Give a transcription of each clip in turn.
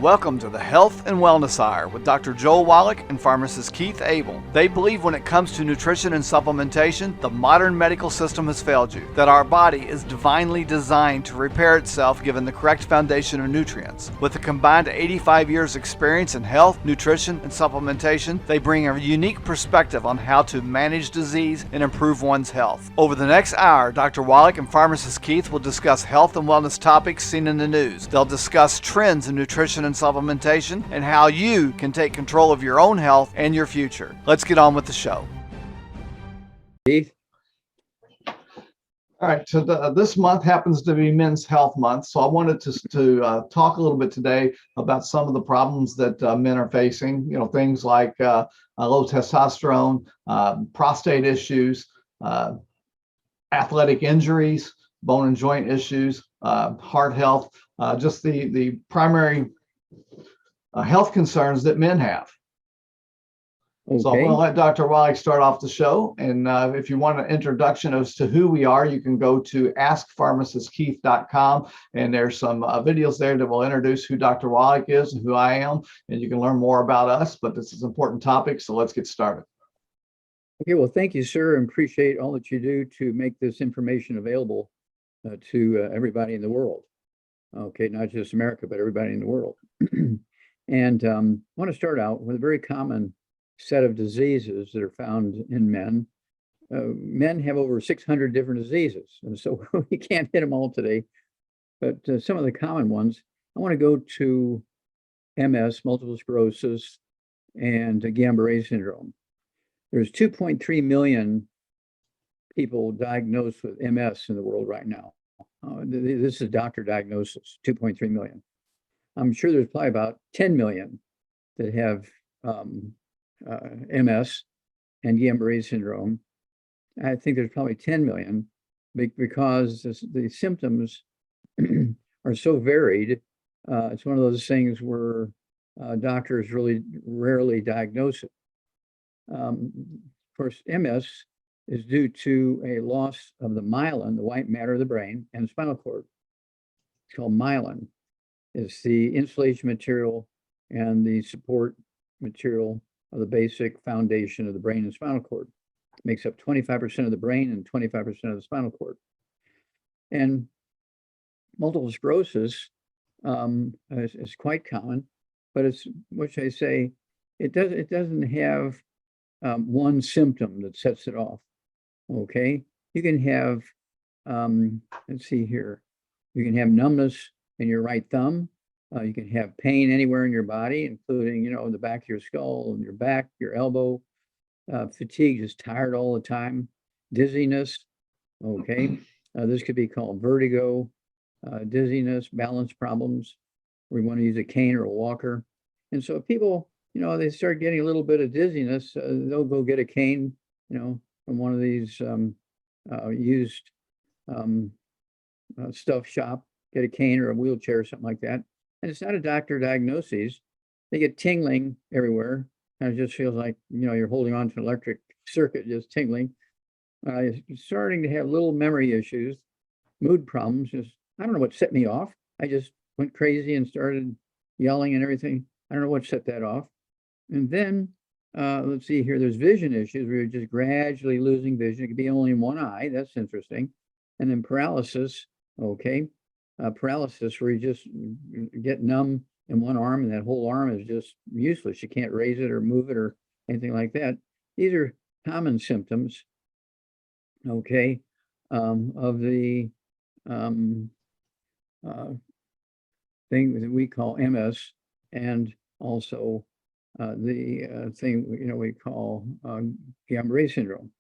Welcome to the Health and Wellness Hour with Dr. Joel Wallach and pharmacist Keith Abell. They believe when it comes to nutrition and supplementation, the modern medical system has failed you, that our body is divinely designed to repair itself given the correct foundation of nutrients. With a combined 85 years experience in health, nutrition, and supplementation, they bring a unique perspective on how to manage disease and improve one's health. Over the next hour, Dr. Wallach and pharmacist Keith will discuss health and wellness topics seen in the news. They'll discuss trends in nutrition and supplementation and how you can take control of your own health and your future. Let's get on with the show. Keith? All right, so this month happens to be Men's Health Month, so I wanted to talk a little bit today about some of the problems that men are facing. You know, things like low testosterone, prostate issues, athletic injuries, bone and joint issues, heart health, just the primary health concerns that men have. Okay. So I'm going to let Dr. Wallach start off the show. And if you want an introduction as to who we are, you can go to askpharmacistkeith.com. And there's some videos there that will introduce who Dr. Wallach is and who I am. And you can learn more about us. But this is an important topic, so let's get started. Okay, well, thank you, sir, and appreciate all that you do to make this information available to everybody in the world. Okay, not just America, but everybody in the world. And I want to start out with a very common set of diseases that are found in men. Men have over 600 different diseases, and so we can't hit them all today. But some of the common ones, I want to go to MS, multiple sclerosis, and Guillain-Barré syndrome. There's 2.3 million people diagnosed with MS in the world right now. This is doctor diagnosis, 2.3 million. I'm sure there's probably about 10 million that have MS and Guillain-Barré syndrome. I think there's probably 10 million because the symptoms are so varied. It's one of those things where doctors really rarely diagnose it. Of course, MS is due to a loss of the myelin, the white matter of the brain, and the spinal cord. It's called myelin. It's the insulation material and the support material of the basic foundation of the brain and spinal cord. It makes up 25% of the brain and 25% of the spinal cord. And multiple sclerosis is quite common, but it's, which I say, it doesn't have one symptom that sets it off. Okay, you can have, let's see here, you can have numbness in your right thumb. You can have pain anywhere in your body, including, the back of your skull and your back, your elbow, fatigue, just tired all the time, dizziness. Okay, this could be called vertigo, dizziness, balance problems. We want to use a cane or a walker. And so if people, they start getting a little bit of dizziness, they'll go get a cane, from one of these used stuff shop, get a cane or a wheelchair or something like that. And it's not a doctor diagnosis. They get tingling everywhere. And it just feels like, you're holding on to an electric circuit, just tingling. Starting to have little memory issues, mood problems. Just, I don't know what set me off. I just went crazy and started yelling and everything. I don't know what set that off. And then, let's see here, there's vision issues where you're just gradually losing vision. It could be only in one eye. That's interesting. And then paralysis, okay. Paralysis where you just get numb in one arm and that whole arm is just useless. You can't raise it or move it or anything like that. These are common symptoms, okay, of the thing that we call MS, and also the thing we call Guillain-Barré syndrome.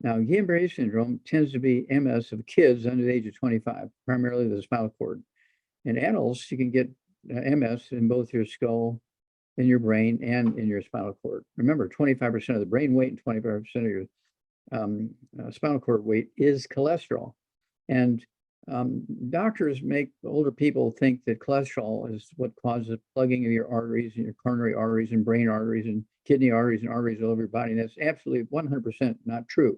Now, Guillain-Barré syndrome tends to be MS of kids under the age of 25, primarily the spinal cord. In adults, you can get MS in both your skull, in your brain, and in your spinal cord. Remember, 25% of the brain weight and 25% of your spinal cord weight is cholesterol. And doctors make older people think that cholesterol is what causes plugging of your arteries and your coronary arteries and brain arteries and kidney arteries and arteries all over your body. And that's absolutely 100% not true.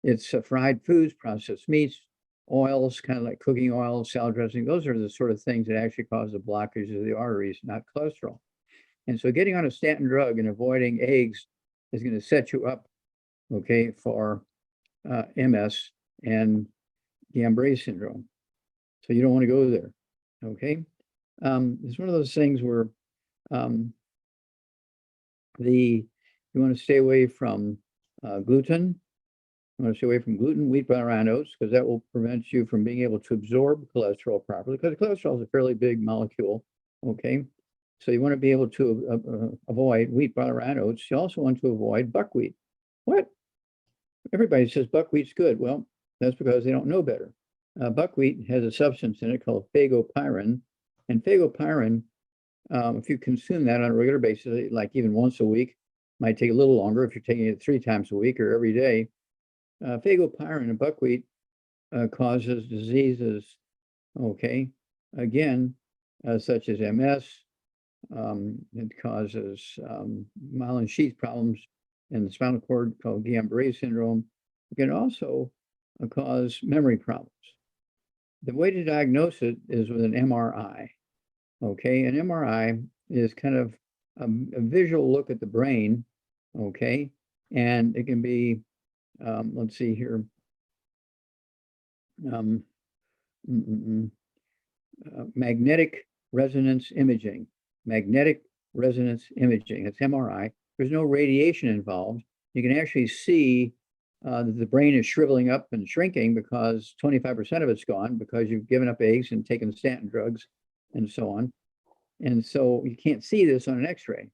It's fried foods, processed meats, oils, kind of like cooking oil, salad dressing. Those are the sort of things that actually cause the blockage of the arteries, not cholesterol. And so getting on a statin drug and avoiding eggs is going to set you up, okay, for MS and Guillain-Barré syndrome. So you don't want to go there, okay? It's one of those things where you want to stay away from gluten. You want to stay away from gluten, wheat, butter, and oats, because that will prevent you from being able to absorb cholesterol properly, because cholesterol is a fairly big molecule, okay? So you want to be able to avoid wheat, butter, and oats. You also want to avoid buckwheat. What? Everybody says buckwheat's good. Well, that's because they don't know better. Buckwheat has a substance in it called phagopyrin, and phagopyrin, if you consume that on a regular basis, like even once a week, might take a little longer if you're taking it 3 times a week or every day. Phagopyrin in buckwheat causes diseases, okay, again, such as MS. It causes myelin sheath problems in the spinal cord called Guillain-Barré syndrome. It can also cause memory problems. The way to diagnose it is with an MRI. Okay, an MRI is kind of a visual look at the brain. Okay, and it can be, let's see here, magnetic resonance imaging. Magnetic resonance imaging. It's MRI. There's no radiation involved. You can actually see that the brain is shriveling up and shrinking because 25% of it's gone because you've given up eggs and taken statin drugs and so on. And so you can't see this on an X-ray.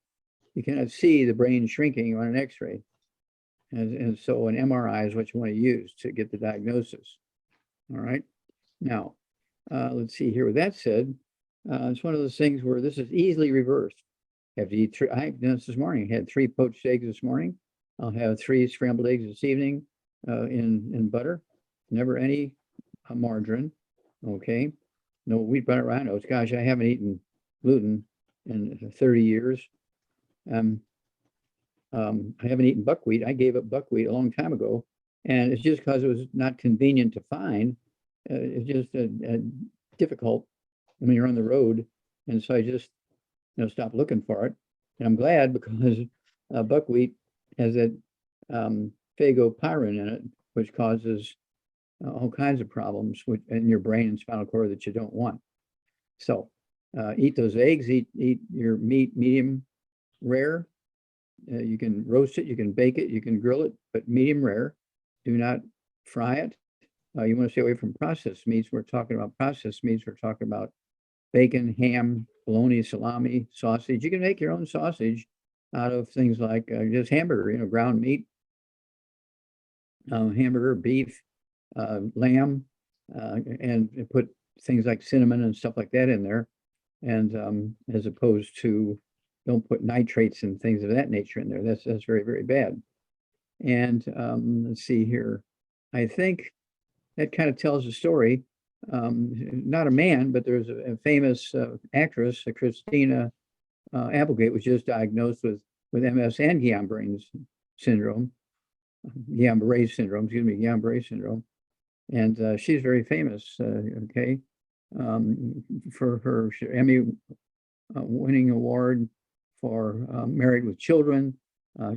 You cannot see the brain shrinking on an X-ray. And so an MRI is what you want to use to get the diagnosis. All right. Now, let's see here. With that said, it's one of those things where this is easily reversed. You have to eat 3. I've done this this morning. I had 3 poached eggs this morning. I'll have 3 scrambled eggs this evening in butter. Never any margarine. Okay. No wheat, butter, or oats. Gosh, I haven't eaten gluten in 30 years. I haven't eaten buckwheat. I gave up buckwheat a long time ago, and it's just because it was not convenient to find. It's just difficult when you're on the road, and so I just stopped looking for it. And I'm glad because buckwheat has that phagopyrin in it, which causes all kinds of problems in your brain and spinal cord that you don't want. So eat those eggs. Eat your meat medium rare. You can roast it, you can bake it, you can grill it, but medium rare. Do not fry it. You want to stay away from processed meats. We're talking about processed meats. We're talking about bacon, ham, bologna, salami, sausage. You can make your own sausage out of things like just hamburger, ground meat, hamburger, beef, lamb, and put things like cinnamon and stuff like that in there. And as opposed to, don't put nitrates and things of that nature in there. That's very, very bad. And let's see here. I think that kind of tells a story. Not a man, but there's a famous actress, Christina Applegate, was just diagnosed with MS and Guillain-Barré syndrome. Guillain-Barré syndrome. And she's very famous, okay, for her Emmy winning award for Married with Children.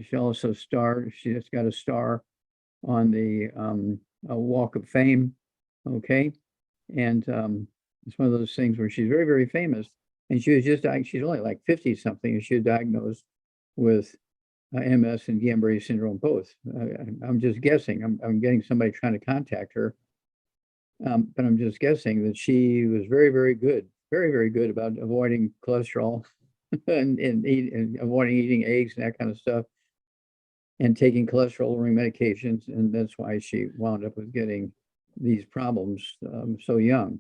She also starred, she just got a star on the Walk of Fame, okay? And it's one of those things where she's very, very famous. And she was just, she's only like 50 something, and she was diagnosed with MS and Guillain-Barré syndrome both. I'm just guessing, I'm getting somebody trying to contact her. But I'm just guessing that she was very, very good about avoiding cholesterol and avoiding eating eggs and that kind of stuff, and taking cholesterol-lowering medications. And that's why she wound up with getting these problems so young.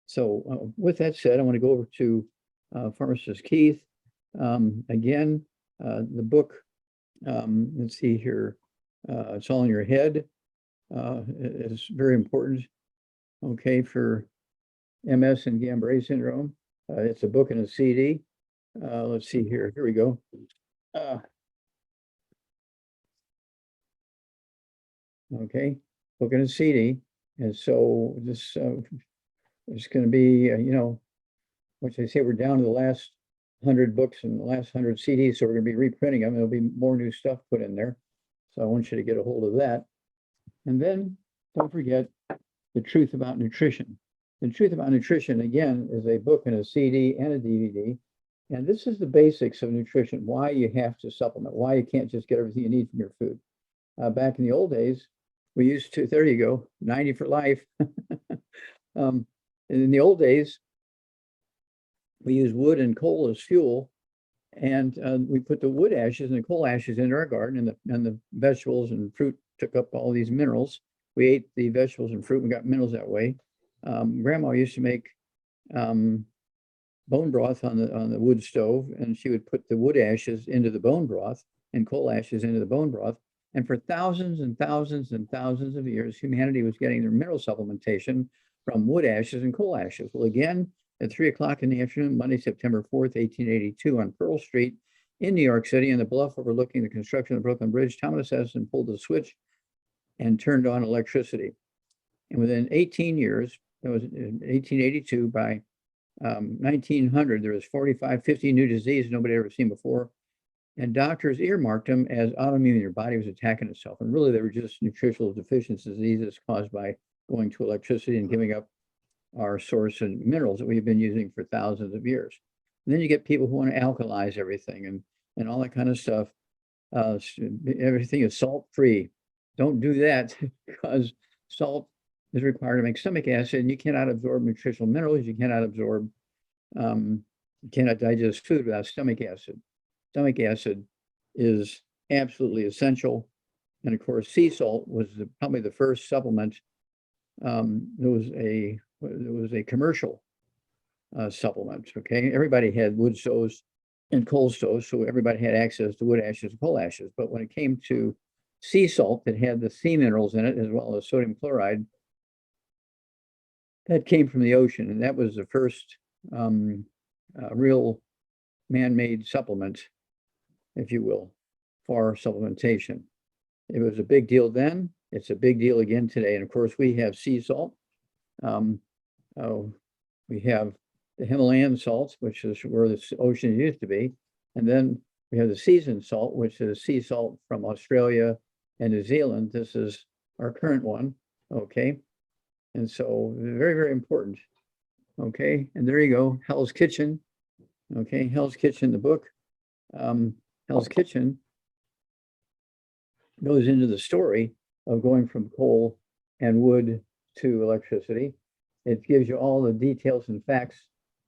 So with that said, I want to go over to Pharmacist Keith. Again, the book, let's see here, It's All in Your Head, is very important, okay, for MS and Guillain-Barré syndrome. It's a book and a CD. Let's see here. Here we go. Okay, book and a CD. And so this is going to be, which they say we're down to the last 100 books and the last 100 CDs, so we're going to be reprinting them. There'll be more new stuff put in there. So I want you to get a hold of that. And then don't forget The Truth About Nutrition. The Truth About Nutrition, again, is a book and a CD and a DVD. And this is the basics of nutrition, why you have to supplement, why you can't just get everything you need from your food. Back in the old days, we used to, there you go, 90 for life. And in the old days, we used wood and coal as fuel, and we put the wood ashes and the coal ashes into our garden, and the vegetables and fruit took up all these minerals. We ate the vegetables and fruit and got minerals that way. Grandma used to make bone broth on the wood stove, and she would put the wood ashes into the bone broth and coal ashes into the bone broth. And for thousands and thousands and thousands of years, humanity was getting their mineral supplementation from wood ashes and coal ashes. Well, again, at 3 o'clock in the afternoon, Monday, September 4th, 1882, on Pearl Street in New York City, in the bluff overlooking the construction of the Brooklyn Bridge, Thomas Edison pulled the switch and turned on electricity. And within 18 years, that was in 1882, by 1900, there was 45, 50 new diseases nobody had ever seen before. And doctors earmarked them as autoimmune. Your body was attacking itself. And really, they were just nutritional deficiency diseases caused by going to electricity and giving up our source of minerals that we've been using for thousands of years. And then you get people who want to alkalize everything and all that kind of stuff. Everything is salt-free. Don't do that, because salt is required to make stomach acid, and you cannot absorb nutritional minerals. You cannot absorb, you cannot digest food without stomach acid. Stomach acid is absolutely essential. And of course, sea salt was probably the first supplement. There was a commercial supplement. Okay, everybody had wood stoves and coal stoves, so everybody had access to wood ashes and coal ashes. But when it came to sea salt that had the sea minerals in it, as well as sodium chloride, that came from the ocean, and that was the first real man-made supplement, if you will, for supplementation. It was a big deal then. It's a big deal again today. And of course, we have sea salt. We have the Himalayan salts, which is where the ocean used to be. And then we have the seasoned salt, which is sea salt from Australia and New Zealand. This is our current one. Okay. And so very, very important. Okay. And there you go. Hell's Kitchen. Okay. Hell's Kitchen, the book. Hell's Kitchen goes into the story of going from coal and wood to electricity. It gives you all the details and facts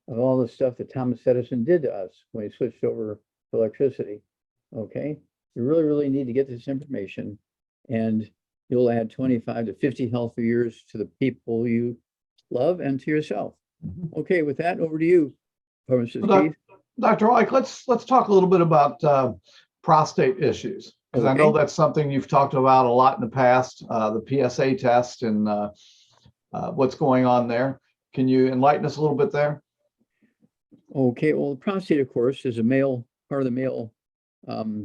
of all the stuff that Thomas Edison did to us when he switched over to electricity. Okay, you really, really need to get this information, and you'll add 25 to 50 healthy years to the people you love and to yourself. Okay, with that, over to you, Pharmacist Keith. Dr. Wallach, let's talk a little bit about prostate issues, because I know that's something you've talked about a lot in the past, the PSA test and what's going on there. Can you enlighten us a little bit there? Okay, well, the prostate, of course, is a male part of the male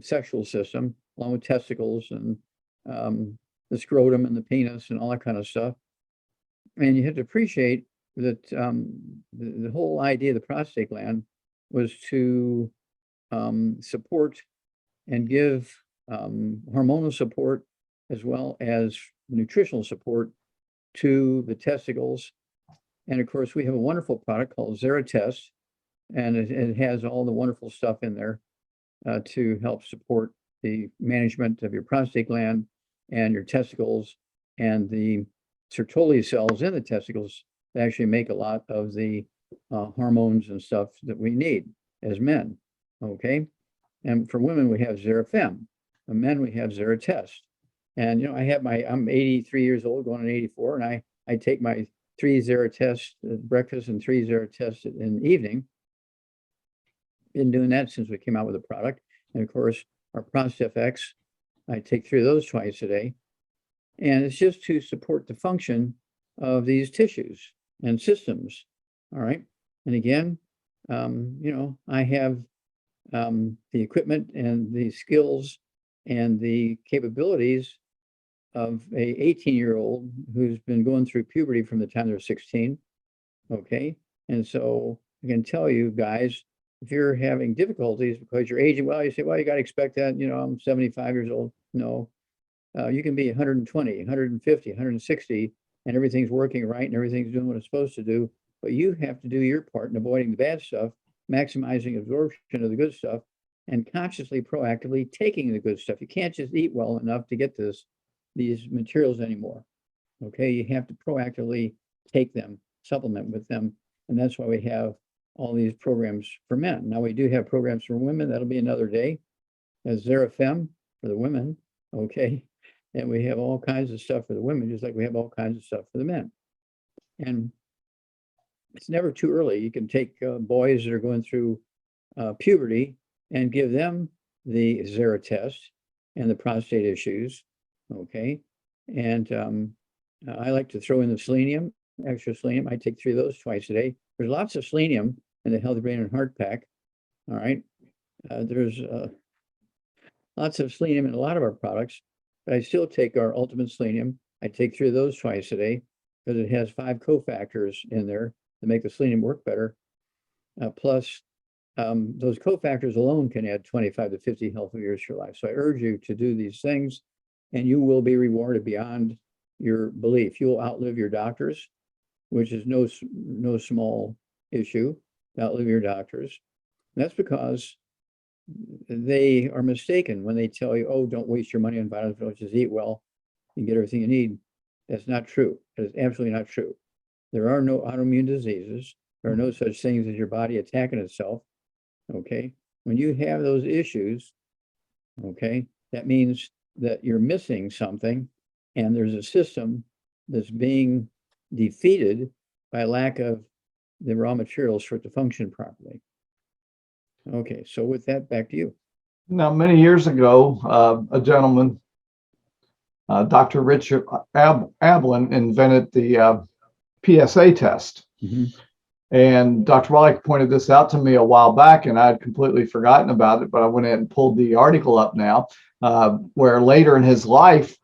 sexual system, along with testicles and the scrotum and the penis and all that kind of stuff. And you have to appreciate that the whole idea of the prostate gland was to support and give hormonal support as well as nutritional support to the testicles. And of course, we have a wonderful product called Zeratest, and it has all the wonderful stuff in there to help support the management of your prostate gland and your testicles and the Sertoli cells in the testicles that actually make a lot of the hormones and stuff that we need as men. Okay. And for women, we have Zerafem. For men, we have Zeratest. And, I'm 83 years old, going on 84, and I take my 3 Zeratest at breakfast and 3 Zeratest in the evening. Been doing that since we came out with the product. And of course, our ProstFX, I take 3 of those twice a day. And it's just to support the function of these tissues and systems. All right. And again, I have the equipment and the skills and the capabilities of a 18-year-old who's been going through puberty from the time they're 16. Okay. And so I can tell you guys, if you're having difficulties because you're aging, well, you say, well, you got to expect that, I'm 75 years old. No, you can be 120, 150, 160, and everything's working right and everything's doing what it's supposed to do. But you have to do your part in avoiding the bad stuff, maximizing absorption of the good stuff, and consciously, proactively taking the good stuff. You can't just eat well enough to get these materials anymore. Okay, you have to proactively take them, supplement with them, and that's why we have all these programs for men. Now we do have programs for women. That'll be another day. As Zerafem for the women, okay, and we have all kinds of stuff for the women, just like we have all kinds of stuff for the men. And it's never too early. You can take boys that are going through puberty and give them the Zera test and the prostate issues, okay? And I like to throw in the selenium, extra selenium. I take 3 of those twice a day. There's lots of selenium in the Healthy Brain and Heart Pack, all right? There's lots of selenium in a lot of our products, but I still take our Ultimate Selenium. I take 3 of those twice a day because it has 5 cofactors in there that make the selenium work better. Plus, those cofactors alone can add 25 to 50 healthy years to your life. So I urge you to do these things, and you will be rewarded beyond your belief. You will outlive your doctors, which is no small issue, to outlive your doctors. And that's because they are mistaken when they tell you, oh, don't waste your money on vitamins, just eat well and get everything you need. That's not true. That is absolutely not true. There are no autoimmune diseases. There are no such things as your body attacking itself. Okay. When you have those issues, okay, that means that you're missing something and there's a system that's being defeated by lack of the raw materials for it to function properly. Okay, so with that, back to you. Now, many years ago, a gentleman, Dr. Richard Abell, invented the PSA test. Mm-hmm. And Dr. Wallach pointed this out to me a while back, and I had completely forgotten about it, but I went ahead and pulled the article up now, where later in his life,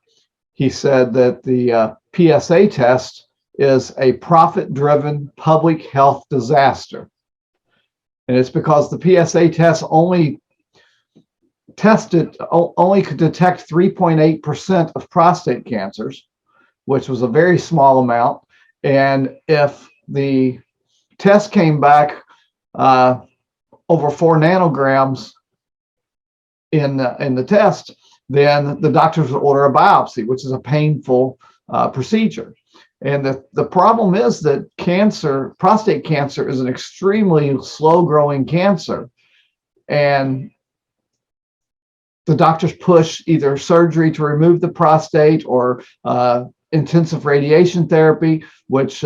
he said that the PSA test is a profit-driven public health disaster. And it's because the PSA test only could detect 3.8% of prostate cancers, which was a very small amount. And if the test came back over 4 nanograms in the test, then the doctors would order a biopsy, which is a painful procedure. And the problem is that prostate cancer is an extremely slow-growing cancer. And the doctors push either surgery to remove the prostate or intensive radiation therapy, which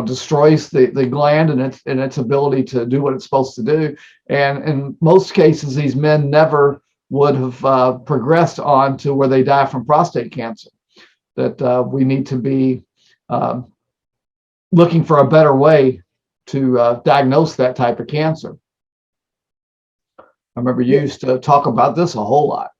destroys the gland and its ability to do what it's supposed to do. And in most cases, these men never would have progressed on to where they die from prostate cancer. That we need to be looking for a better way to diagnose that type of cancer. I remember you used to talk about this a whole lot.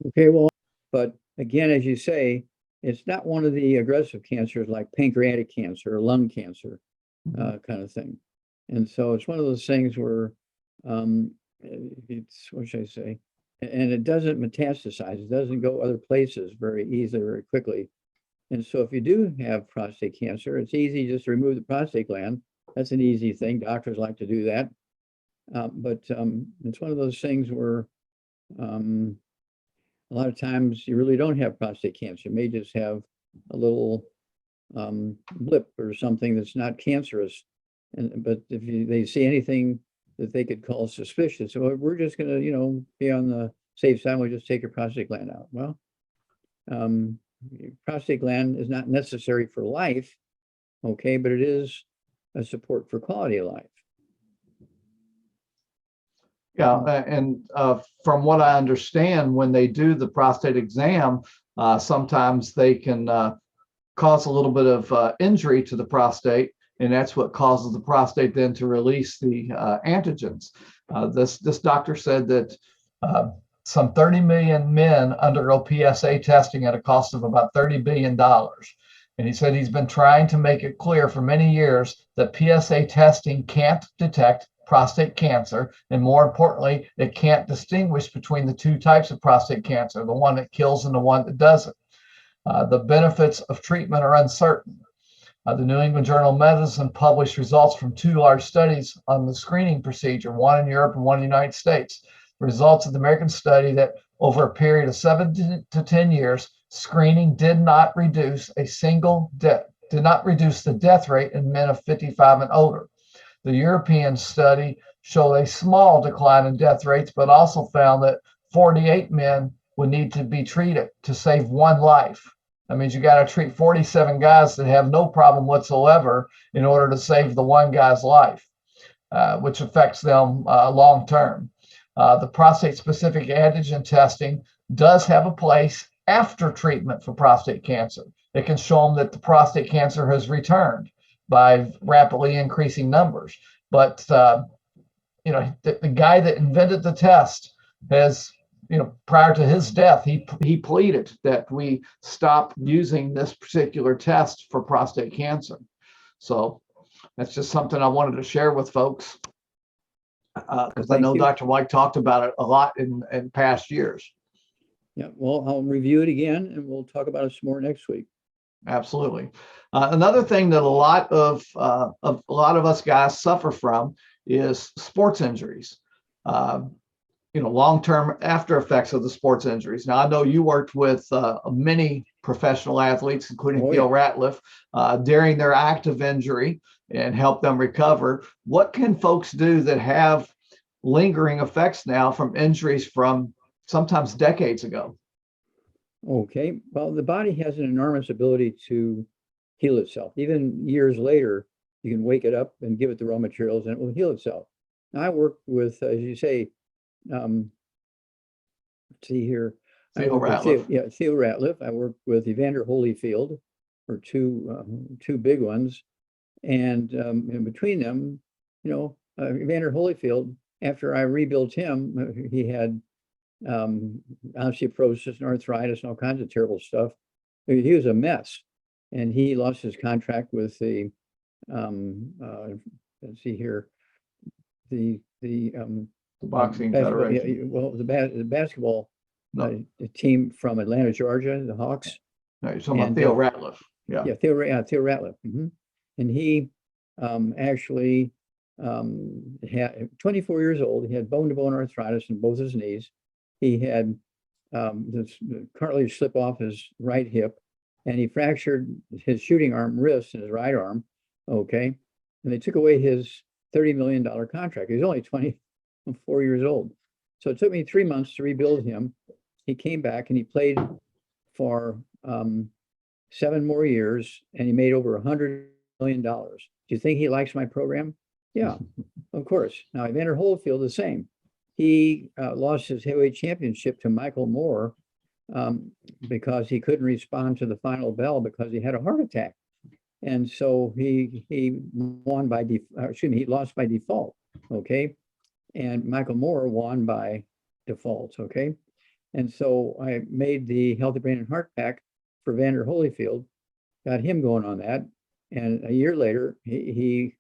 Okay, well, but again, as you say, it's not one of the aggressive cancers like pancreatic cancer or lung cancer kind of thing. And so it's one of those things where it's, what should I say? And it doesn't metastasize. It doesn't go other places very easily, very quickly. And so if you do have prostate cancer, it's easy just to remove the prostate gland. That's an easy thing. Doctors like to do that. But it's one of those things where a lot of times you really don't have prostate cancer. You may just have a little blip or something that's not cancerous. But if they see anything that they could call suspicious, so we're just going to, be on the safe side. We'll just take your prostate gland out. Well, prostate gland is not necessary for life, okay, but it is a support for quality of life. Yeah, and from what I understand, when they do the prostate exam, sometimes they can cause a little bit of injury to the prostate, and that's what causes the prostate then to release the antigens. This doctor said that some 30 million men undergo PSA testing at a cost of about $30 billion. And he said he's been trying to make it clear for many years that PSA testing can't detect prostate cancer. And more importantly, it can't distinguish between the two types of prostate cancer, the one that kills and the one that doesn't. The benefits of treatment are uncertain. The New England Journal of Medicine published results from two large studies on the screening procedure, one in Europe and one in the United States. The results of the American study that over a period of 7 to 10 years, screening did not reduce the death rate in men of 55 and older. The European study showed a small decline in death rates, but also found that 48 men would need to be treated to save one life. That means you got to treat 47 guys that have no problem whatsoever in order to save the one guy's life, which affects them long term. The prostate-specific antigen testing does have a place after treatment for prostate cancer. It can show them that the prostate cancer has returned by rapidly increasing numbers. But the guy that invented the test has, prior to his death, he pleaded that we stop using this particular test for prostate cancer. So that's just something I wanted to share with folks, because I know Dr. White talked about it a lot in past years. Yeah, well, I'll review it again and we'll talk about it some more next week. Absolutely. Another thing that a lot of us guys suffer from is sports injuries. Long-term after effects of the sports injuries. Now, I know you worked with many professional athletes, including Theo Ratliff, during their active injury and help them recover. What can folks do that have lingering effects now from injuries from sometimes decades ago? Okay, well, the body has an enormous ability to heal itself. Even years later, you can wake it up and give it the raw materials and it will heal itself. Now, I work with, as you say, let's see here. Theo Ratliff. Theo Ratliff. I worked with Evander Holyfield, or two big ones. And in between them, Evander Holyfield, after I rebuilt him, he had osteoporosis and arthritis and all kinds of terrible stuff. He was a mess, and he lost his contract with the let's see here, the boxing federation. The basketball team from Atlanta, Georgia, the Hawks. No, you're talking about Theo Ratliff. Yeah, Theo Ratliff. Mm-hmm. And he actually had 24 years old. He had bone-to-bone arthritis in both his knees. He had this cartilage slip off his right hip, and he fractured his shooting arm wrist in his right arm. Okay, and they took away his $30 million contract. He was only 24 years old. So it took me 3 months to rebuild him. He came back and he played for 7 more years, and he made over $100 million. Do you think he likes my program? Yeah, of course. Now, Evander Holyfield, the same. He lost his heavyweight championship to Michael Moore because he couldn't respond to the final bell because he had a heart attack. And so he lost by default. Okay. And Michael Moore won by default. Okay. And so I made the Healthy Brain and Heart Pack for Evander Holyfield, got him going on that. And a year later, he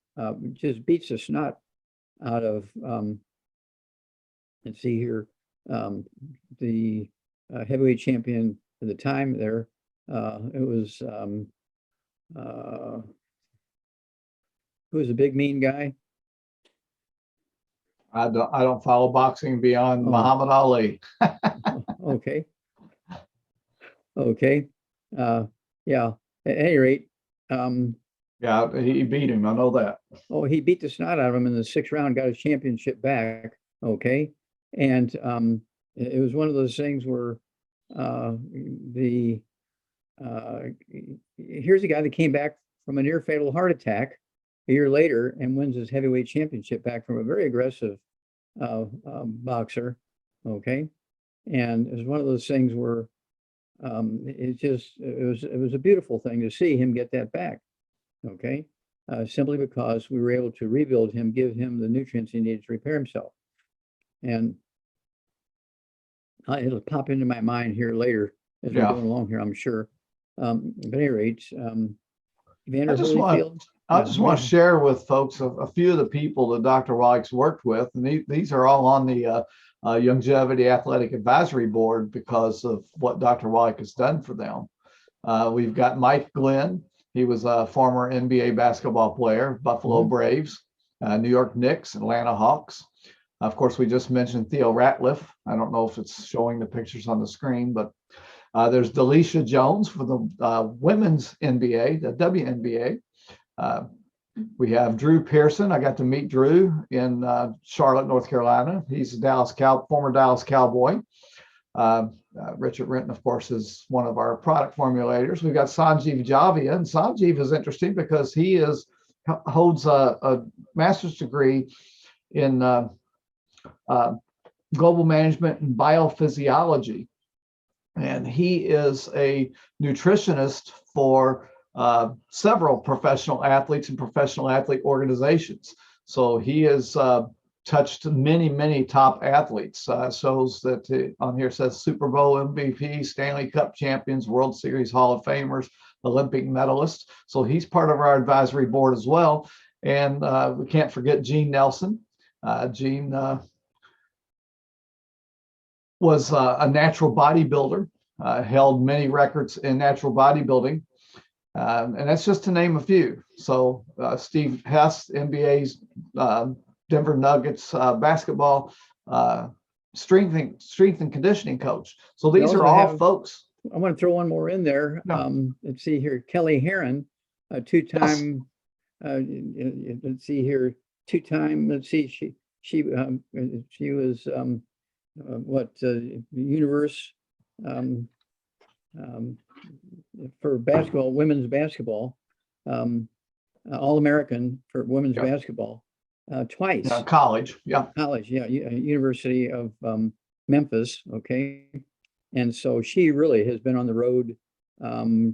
just beats the snot out of, let's see here, the heavyweight champion at the time there. It was, who was a big mean guy? I don't follow boxing beyond Muhammad Ali. Okay. Yeah. At any rate, yeah, he beat him. I know that. Oh, he beat the snot out of him in the 6th round, got his championship back. Okay. And it was one of those things where here's a guy that came back from a near fatal heart attack a year later and wins his heavyweight championship back from a very aggressive boxer. Okay. And it was one of those things where it was a beautiful thing to see him get that back. Okay. Simply because we were able to rebuild him, give him the nutrients he needed to repair himself. And it'll pop into my mind here later as we're Yeah. going along here, I'm sure. At any rate, Evander I just want Holyfield. I just want to share with folks a few of the people that Dr. Wallach's worked with, and these are all on the Longevity Athletic Advisory Board because of what Dr. Wallach has done for them. We've got Mike Glenn. He was a former NBA basketball player, Buffalo Braves, New York Knicks, Atlanta Hawks. Of course, we just mentioned Theo Ratliff. I don't know if it's showing the pictures on the screen, but there's Delisha Jones for the women's NBA, the WNBA. We have Drew Pearson. I got to meet Drew in Charlotte, North Carolina. He's a former Dallas Cowboy. Richard Renton, of course, is one of our product formulators. We've got Sanjeev Javia, and Sanjeev is interesting because he holds a master's degree in global management and biophysiology, and he is a nutritionist for several professional athletes and professional athlete organizations. So he has touched many top athletes. Shows that on here says Super Bowl MVP, Stanley Cup champions, World Series Hall of Famers, Olympic medalists. So he's part of our advisory board as well. And we can't forget Gene Nelson. Gene was a natural bodybuilder, held many records in natural bodybuilding. And that's just to name a few. So Steve Hess, NBA's Denver Nuggets basketball strength and conditioning coach. So these are all folks. I want to throw one more in there. No. Let's see here. Kelly Herron, a two-time. Yes. Let's see here. Two-time. Let's see. She was universe for basketball, women's basketball, All-American for women's basketball twice. College, University of Memphis. Okay, and so she really has been on the road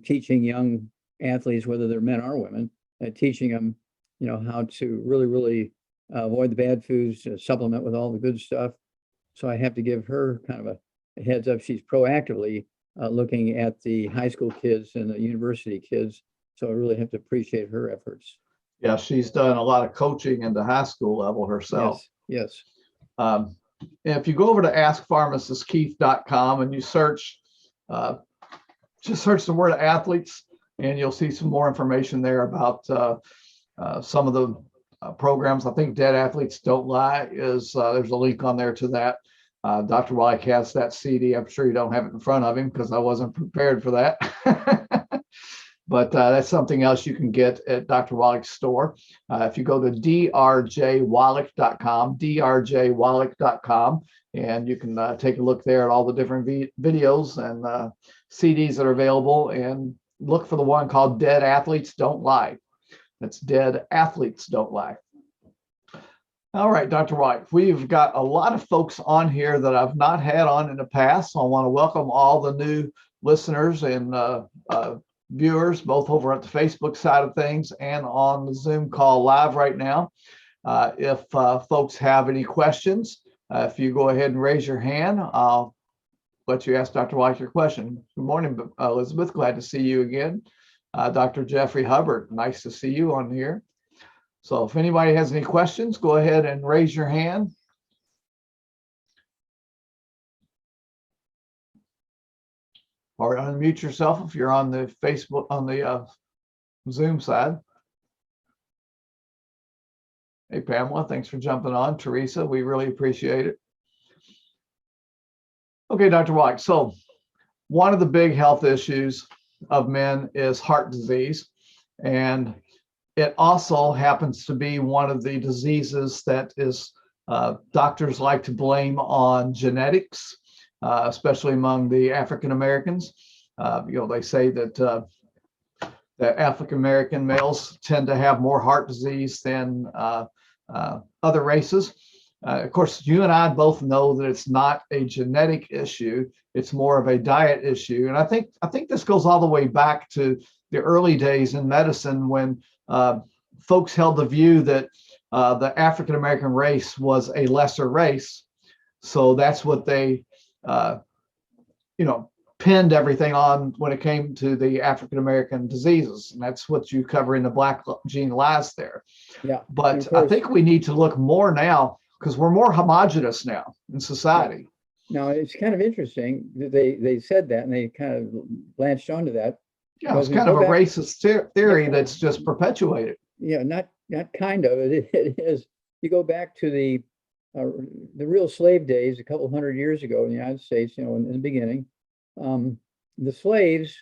teaching young athletes, whether they're men or women, teaching them, how to really avoid the bad foods, supplement with all the good stuff. So I have to give her kind of a heads up. She's proactively looking at the high school kids and the university kids. So I really have to appreciate her efforts. Yeah, she's done a lot of coaching at the high school level herself. Yes. If you go over to askpharmacistkeith.com and you search, just search the word athletes, and you'll see some more information there about some of the programs. I think Dead Athletes Don't Lie is, there's a link on there to that. Dr. Wallach has that CD. I'm sure you don't have it in front of him because I wasn't prepared for that. But that's something else you can get at Dr. Wallach's store. If you go to drjwallach.com, drjwallach.com, and you can take a look there at all the different videos and CDs that are available, and look for the one called Dead Athletes Don't Lie. That's Dead Athletes Don't Lie. All right, Dr. Wallach, we've got a lot of folks on here that I've not had on in the past. So I want to welcome all the new listeners and viewers, both over at the Facebook side of things and on the Zoom call live right now. If folks have any questions, if you go ahead and raise your hand, I'll let you ask Dr. Wallach your question. Good morning, Elizabeth. Glad to see you again. Dr. Jeffrey Hubbard, nice to see you on here. So if anybody has any questions, go ahead and raise your hand. Or unmute yourself if you're on the Facebook, on the Zoom side. Hey, Pamela, thanks for jumping on. Teresa, we really appreciate it. Okay, Dr. Wallach, so one of the big health issues of men is heart disease. And it also happens to be one of the diseases that is doctors like to blame on genetics, especially among the African Americans. They say that the African American males tend to have more heart disease than other races. Of course, you and I both know that it's not a genetic issue; it's more of a diet issue. And I think this goes all the way back to the early days in medicine when folks held the view that the African American race was a lesser race. So that's what they you know, pinned everything on when it came to the African American diseases, and that's what you cover in the Black Gene Lies there. Yeah. But I think we need to look more now because we're more homogenous now in society. Now, it's kind of interesting that they said that and they kind of blanched onto that. Yeah, it's kind of a racist theory that's just perpetuated. Yeah, not kind of. It is. You go back to the real slave days a couple hundred years ago in the United States, you know, in the beginning. The slaves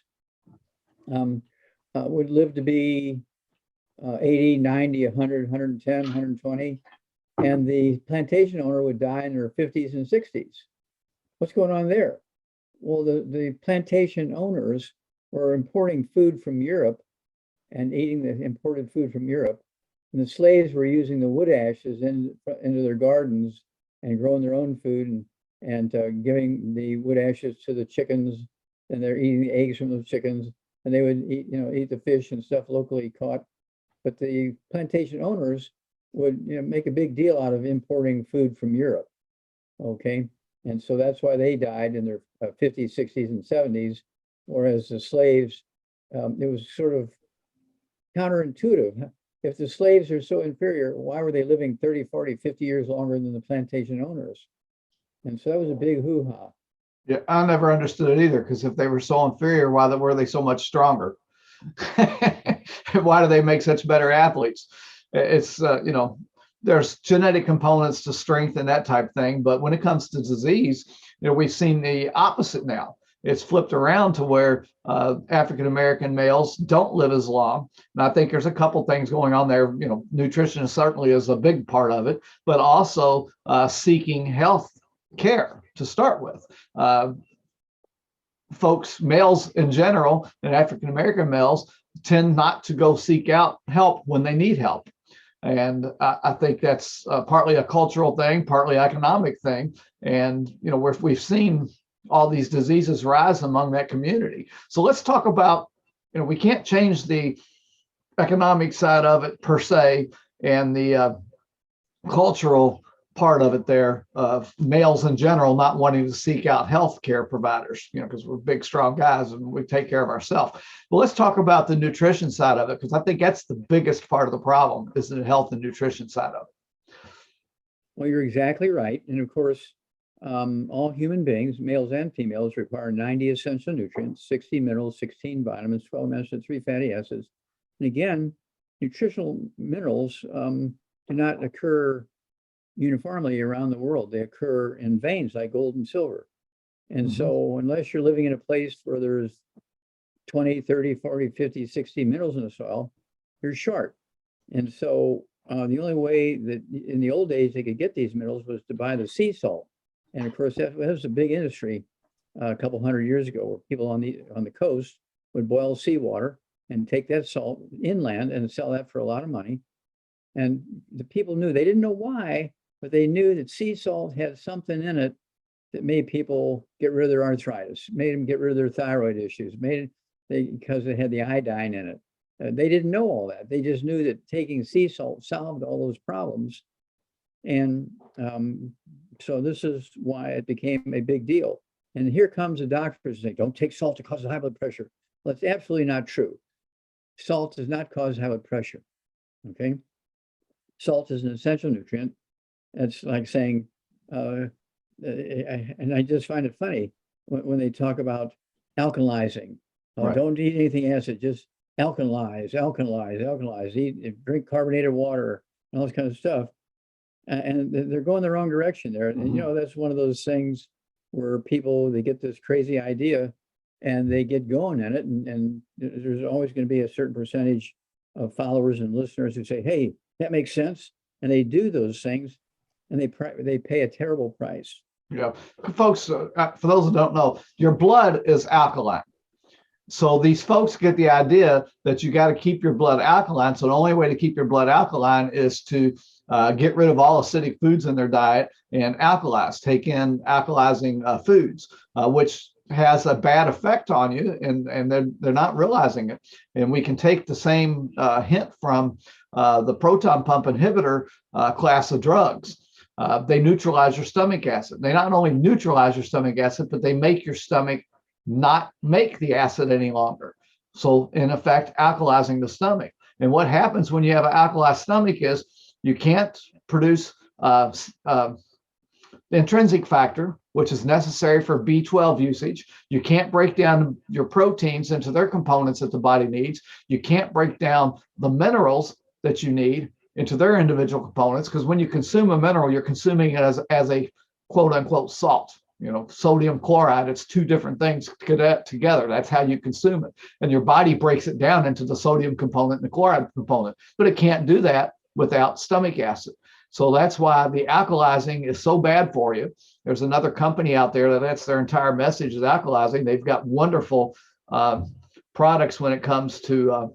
would live to be 80, 90, 100, 110, 120, and the plantation owner would die in their 50s and 60s. What's going on there? Well, the plantation owners were importing food from Europe and eating the imported food from Europe, and the slaves were using the wood ashes into their gardens and growing their own food and giving the wood ashes to the chickens, and they're eating the eggs from those chickens, and they would eat the fish and stuff locally caught. But the plantation owners would make a big deal out of importing food from Europe. Okay, and so that's why they died in their 50s, 60s, and 70s, whereas the slaves, it was sort of counterintuitive. If the slaves are so inferior, why were they living 30, 40, 50 years longer than the plantation owners? And so that was a big hoo-ha. Yeah, I never understood it either, because if they were so inferior, why were they so much stronger? Why do they make such better athletes? It's, there's genetic components to strength and that type of thing. But when it comes to disease, we've seen the opposite now. It's flipped around to where African-American males don't live as long. And I think there's a couple things going on there. Nutrition certainly is a big part of it, but also seeking health care to start with. Folks, males in general, and African-American males tend not to go seek out help when they need help. And I think that's partly a cultural thing, partly economic thing. And, we've seen all these diseases rise among that community. So let's talk about, we can't change the economic side of it per se, and the cultural part of it there, of males in general not wanting to seek out healthcare providers, because we're big, strong guys and we take care of ourselves. But let's talk about the nutrition side of it, because I think that's the biggest part of the problem, is the health and nutrition side of it. Well, you're exactly right. And of course, all human beings, males and females, require 90 essential nutrients, 60 minerals, 16 vitamins, 12 amino acids, 3 fatty acids. And again, nutritional minerals do not occur uniformly around the world. They occur in veins like gold and silver. And so unless you're living in a place where there's 20, 30, 40, 50, 60 minerals in the soil, you're short. And so the only way that in the old days they could get these minerals was to buy the sea salt. And of course, that was a big industry a couple hundred years ago, where people on the coast would boil seawater and take that salt inland and sell that for a lot of money. And the people knew, they didn't know why, but they knew that sea salt had something in it that made people get rid of their arthritis, made them get rid of their thyroid issues, because it had the iodine in it. They didn't know all that. They just knew that taking sea salt solved all those problems. And so this is why it became a big deal. And here comes the doctors saying, don't take salt, it causes high blood pressure. Well, it's absolutely not true. Salt does not cause high blood pressure, okay? Salt is an essential nutrient. It's like saying, and I just find it funny when they talk about alkalizing. Right. Don't eat anything acid, just alkalize, drink carbonated water, and all this kind of stuff. And they're going the wrong direction there. And, that's one of those things where people, they get this crazy idea and they get going in it. And there's always going to be a certain percentage of followers and listeners who say, hey, that makes sense. And they do those things, and they pay a terrible price. Yeah, folks, for those who don't know, your blood is alkaline. So these folks get the idea that you got to keep your blood alkaline. So the only way to keep your blood alkaline is to get rid of all acidic foods in their diet and alkalize, take in alkalizing foods, which has a bad effect on you, and they're not realizing it. And we can take the same hint from the proton pump inhibitor class of drugs. They neutralize your stomach acid. They not only neutralize your stomach acid, but they make your stomach not make the acid any longer. So in effect, alkalizing the stomach. And what happens when you have an alkalized stomach is you can't produce the intrinsic factor, which is necessary for B12 usage. You can't break down your proteins into their components that the body needs. You can't break down the minerals that you need into their individual components, because when you consume a mineral, you're consuming it as a quote unquote salt. You know, sodium chloride, it's two different things together. That's how you consume it. And your body breaks it down into the sodium component and the chloride component, but it can't do that without stomach acid. So that's why the alkalizing is so bad for you. There's another company out there that's their entire message is alkalizing. They've got wonderful products when it comes to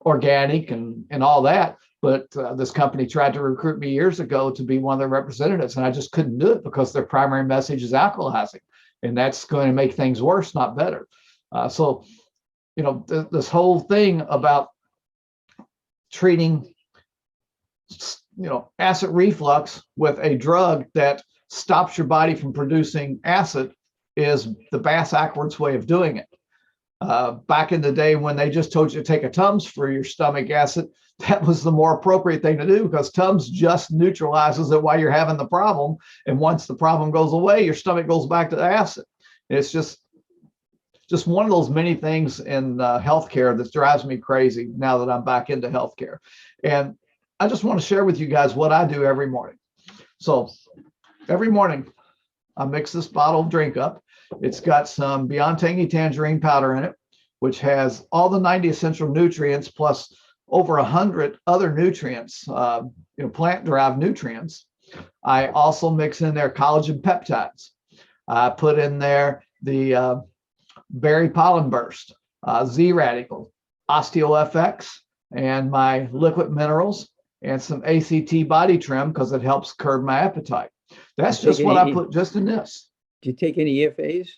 organic and all that. But this company tried to recruit me years ago to be one of their representatives, and I just couldn't do it because their primary message is alkalizing, and that's going to make things worse, not better. So, you know, this whole thing about treating, you know, acid reflux with a drug that stops your body from producing acid is the bass-backwards way of doing it. Back in the day when they just told you to take a Tums for your stomach acid, that was the more appropriate thing to do, because Tums just neutralizes it while you're having the problem. And once the problem goes away, your stomach goes back to the acid. It's just one of those many things in healthcare that drives me crazy now that I'm back into healthcare. And I just want to share with you guys what I do every morning. So every morning I mix this bottle of drink up. It's got some Beyond Tangy Tangerine powder in it, which has all the 90 essential nutrients plus over 100 other nutrients, plant-derived nutrients. I also mix in there collagen peptides. I put in there the berry pollen burst, Z radical, OsteoFX, and my liquid minerals, and some ACT body trim because it helps curb my appetite. That's just what I put just in this. Do you take any EFAs?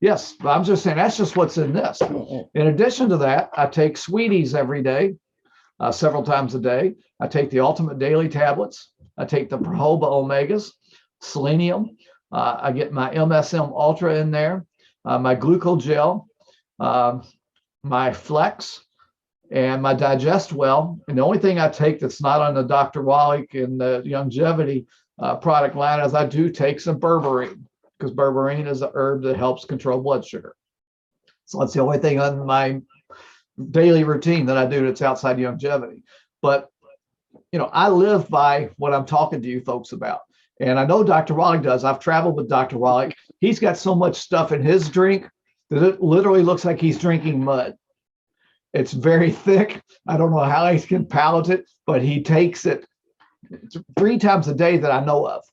Yes, but I'm just saying that's just what's in this. In addition to that, I take Sweeties every day, several times a day. I take the Ultimate Daily tablets. I take the Prohoba Omegas, selenium. I get my MSM Ultra in there, my Glucogel, my Flex, and my Digest Well. And the only thing I take that's not on the Dr. Wallach and the longevity product line is I do take some berberine, because berberine is a herb that helps control blood sugar. So that's the only thing on my daily routine that I do that's outside longevity. But, you know, I live by what I'm talking to you folks about. And I know Dr. Wallach does. I've traveled with Dr. Wallach. He's got so much stuff in his drink that it literally looks like he's drinking mud. It's very thick. I don't know how he can palate it, but he takes it 3 times a day that I know of.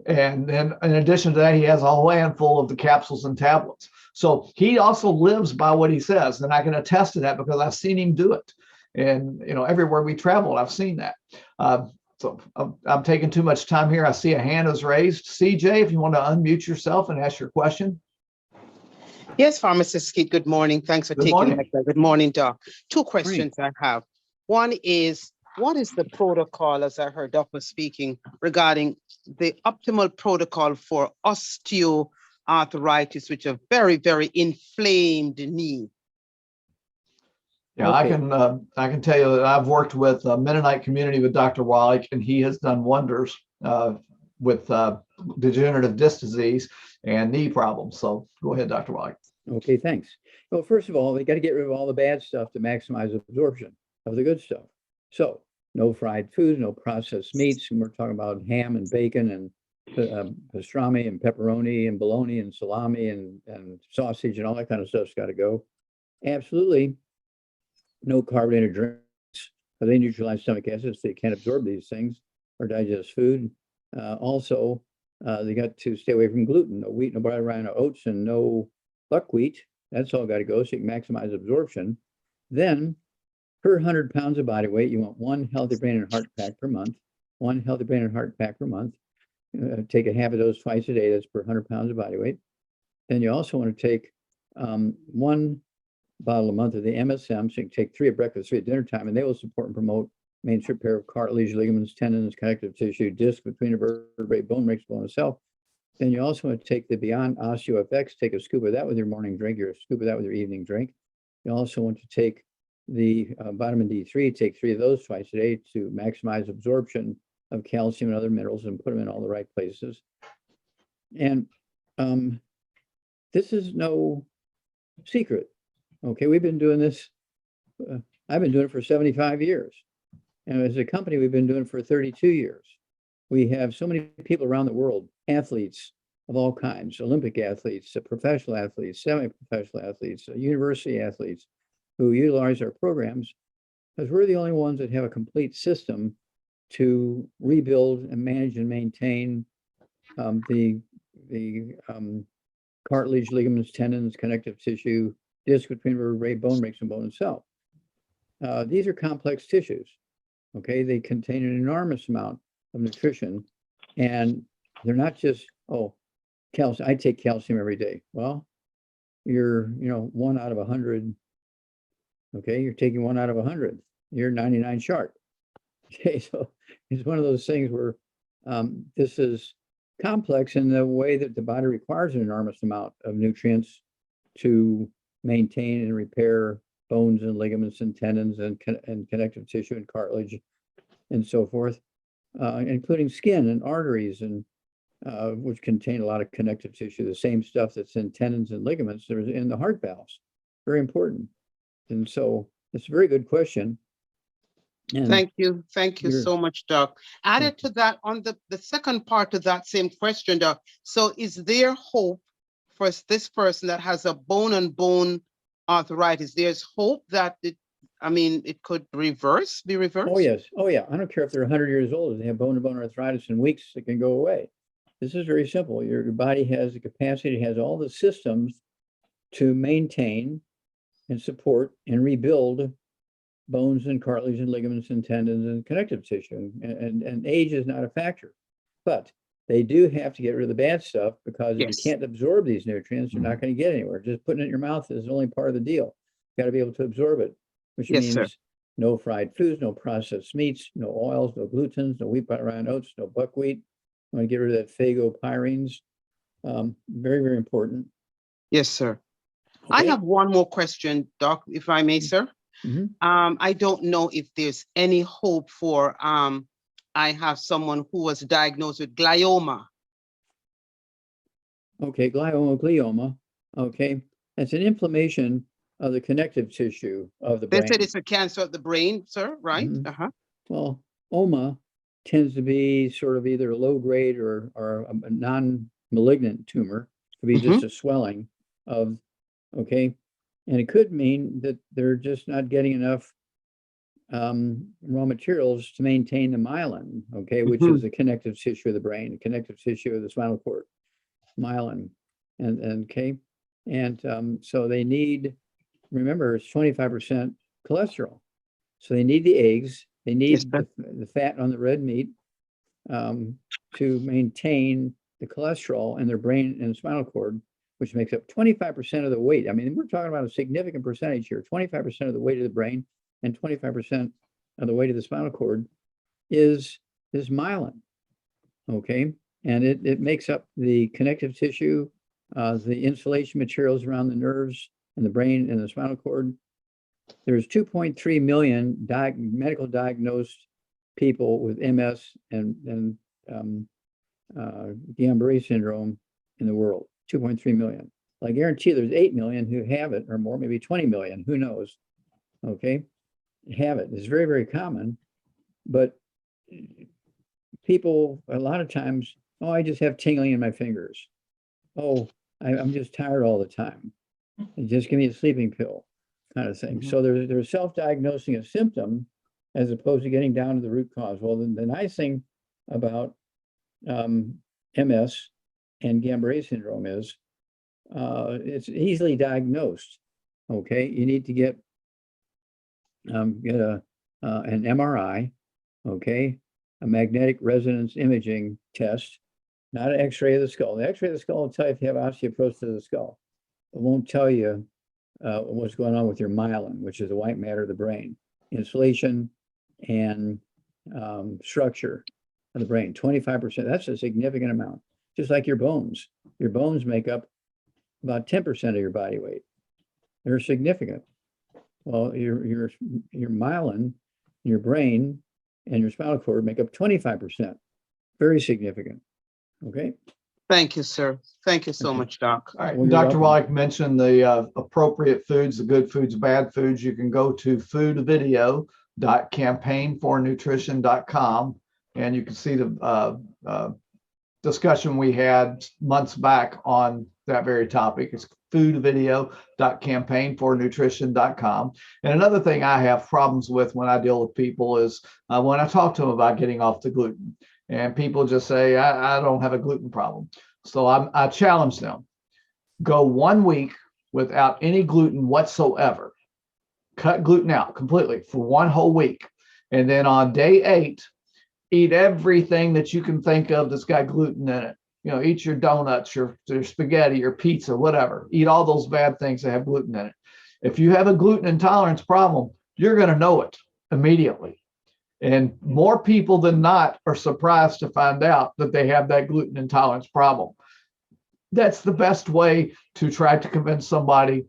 And then in addition to that, he has a whole handful of the capsules and tablets. So he also lives by what he says. And I can attest to that because I've seen him do it. And, you know, everywhere we travel, I've seen that. So I'm taking too much time here. I see a hand is raised. CJ, if you want to unmute yourself and ask your question. Yes, Pharmacist Keith, good morning. Thanks for taking my call. Good morning, Doc. 2 questions I have. One is, what is the protocol, as I heard Doc was speaking, regarding the optimal protocol for osteoarthritis, which are very, very inflamed knee? Yeah, okay. I can tell you that I've worked with a Mennonite community with Dr. Wallach, and he has done wonders with degenerative disc disease and knee problems. So go ahead, Dr. Wallach. Okay, thanks. Well, first of all, they got to get rid of all the bad stuff to maximize absorption of the good stuff. So no fried foods, no processed meats. And we're talking about ham and bacon and pastrami and pepperoni and bologna and salami and sausage and all that kind of stuff's got to go. Absolutely no carbonated drinks, because they neutralize stomach acids. They can't absorb these things or digest food. Also, they got to stay away from gluten, no wheat, no barley, rye, no oats, and no buckwheat. That's all got to go so you can maximize absorption. Then, per 100 pounds of body weight, you want 1 healthy brain and heart pack per month. 1 healthy brain and heart pack per month. Take a half of those twice a day. That's per 100 pounds of body weight. Then you also want to take 1 bottle a month of the MSM. So you can take 3 at breakfast, 3 at dinner time, and they will support and promote maintenance repair of cartilage, ligaments, tendons, connective tissue, disc between the vertebrae, bone makes bone itself. Then you also want to take the Beyond OsteoFX, take a scoop of that with your morning drink, or a scoop of that with your evening drink. You also want to take the vitamin D3, take 3 of those twice a day to maximize absorption of calcium and other minerals and put them in all the right places. And this is no secret. Okay, we've been doing this. I've been doing it for 75 years. And as a company, we've been doing it for 32 years. We have so many people around the world, athletes of all kinds, Olympic athletes, professional athletes, semi-professional athletes, university athletes who utilize our programs because we're the only ones that have a complete system to rebuild and manage and maintain the cartilage, ligaments, tendons, connective tissue, disc between vertebrae, bone makes and bone itself. These are complex tissues. Okay, they contain an enormous amount of nutrition, and they're not just, oh, calcium. I take calcium every day. Well, you're 1 out of 100. Okay, you're taking 1 out of 100. You're 99 sharp. Okay, so it's one of those things where this is complex in the way that the body requires an enormous amount of nutrients to maintain and repair bones and ligaments and tendons and connective tissue and cartilage and so forth, including skin and arteries and which contain a lot of connective tissue, the same stuff that's in tendons and ligaments that are in the heart valves. Very important. And so it's a very good question. And thank you so much, Doc. Added to that, on the second part of that same question, Doc, so is there hope for this person that has a bone-on-bone arthritis? There's hope that it could be reversed? Oh, yes. Oh, yeah. I don't care if they're 100 years old. If they have bone-to-bone arthritis in weeks, it can go away. This is very simple. Your body has the capacity, has all the systems to maintain and support and rebuild bones and cartilage and ligaments and tendons and connective tissue. And age is not a factor. But they do have to get rid of the bad stuff because if you can't absorb these nutrients, you're not going to get anywhere. Just putting it in your mouth is only part of the deal. You got to be able to absorb it, which means no fried foods, no processed meats, no oils, no glutens, no wheat, butter, rye, oats, no buckwheat. I want to get rid of that phagopyrines. Very, very important. Yes, sir. Okay. I have one more question, Doc, if I may, sir. Mm-hmm. I don't know if there's any hope for, I have someone who was diagnosed with glioma. Okay, glioma. Okay, that's an inflammation of the connective tissue of the brain. They said it's a cancer of the brain, sir, right? Mm-hmm. Uh-huh. Well, OMA tends to be sort of either a low grade or a non-malignant tumor. It could be just a swelling of, okay, and it could mean that they're just not getting enough raw materials to maintain the myelin, okay, which is the connective tissue of the brain, the connective tissue of the spinal cord, myelin, and okay, and so they need, remember, it's 25% cholesterol, so they need the eggs, they need the fat on the red meat to maintain the cholesterol in their brain and spinal cord, which makes up 25% of the weight. I mean, we're talking about a significant percentage here. 25% of the weight of the brain and 25% of the weight of the spinal cord is myelin, okay? And it makes up the connective tissue, the insulation materials around the nerves and the brain and the spinal cord. There's 2.3 million medical diagnosed people with MS and Guillain-Barré syndrome in the world. 2.3 million. I guarantee there's 8 million who have it, or more, maybe 20 million, who knows, okay, have it. It's very, very common, but people, a lot of times, oh, I just have tingling in my fingers. Oh, I'm just tired all the time. Just give me a sleeping pill kind of thing. So they're self-diagnosing a symptom as opposed to getting down to the root cause. Well, the nice thing about MS and Guillain-Barré syndrome is it's easily diagnosed. Okay, you need to get an MRI, okay, a magnetic resonance imaging test, not an X-ray of the skull. The X-ray of the skull will tell you if you have osteoporosis of the skull. It won't tell you what's going on with your myelin, which is the white matter of the brain. Insulation and structure of the brain. 25%. That's a significant amount. Just like your bones. Your bones make up about 10% of your body weight. They're significant. Well, your myelin, your brain, and your spinal cord make up 25%. Very significant. Okay. Thank you, sir. Thank you so Okay. much, Doc. All right. Well, you're Dr. welcome. Wallach mentioned the appropriate foods, the good foods, bad foods. You can go to foodvideo.campaignfornutrition.com and you can see the discussion we had months back on that very topic. It's foodvideo.campaignfornutrition.com. And another thing I have problems with when I deal with people is when I talk to them about getting off the gluten. And people just say, I don't have a gluten problem. So I challenge them. Go 1 week without any gluten whatsoever. Cut gluten out completely for 1 whole week. And then on day 8, eat everything that you can think of that's got gluten in it. You know, eat your donuts, your spaghetti, your pizza, whatever. Eat all those bad things that have gluten in it. If you have a gluten intolerance problem, you're going to know it immediately. And more people than not are surprised to find out that they have that gluten intolerance problem. That's the best way to try to convince somebody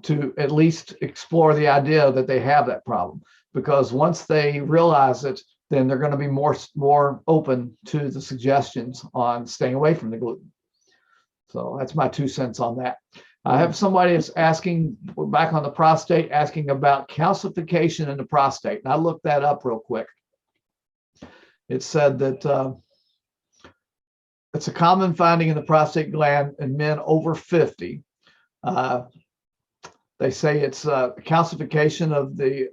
to at least explore the idea that they have that problem. Because once they realize it, then they're going to be more open to the suggestions on staying away from the gluten. So that's my 2 cents on that. I have somebody that's asking, back on the prostate, asking about calcification in the prostate. And I looked that up real quick. It said that it's a common finding in the prostate gland in men over 50. They say it's calcification of the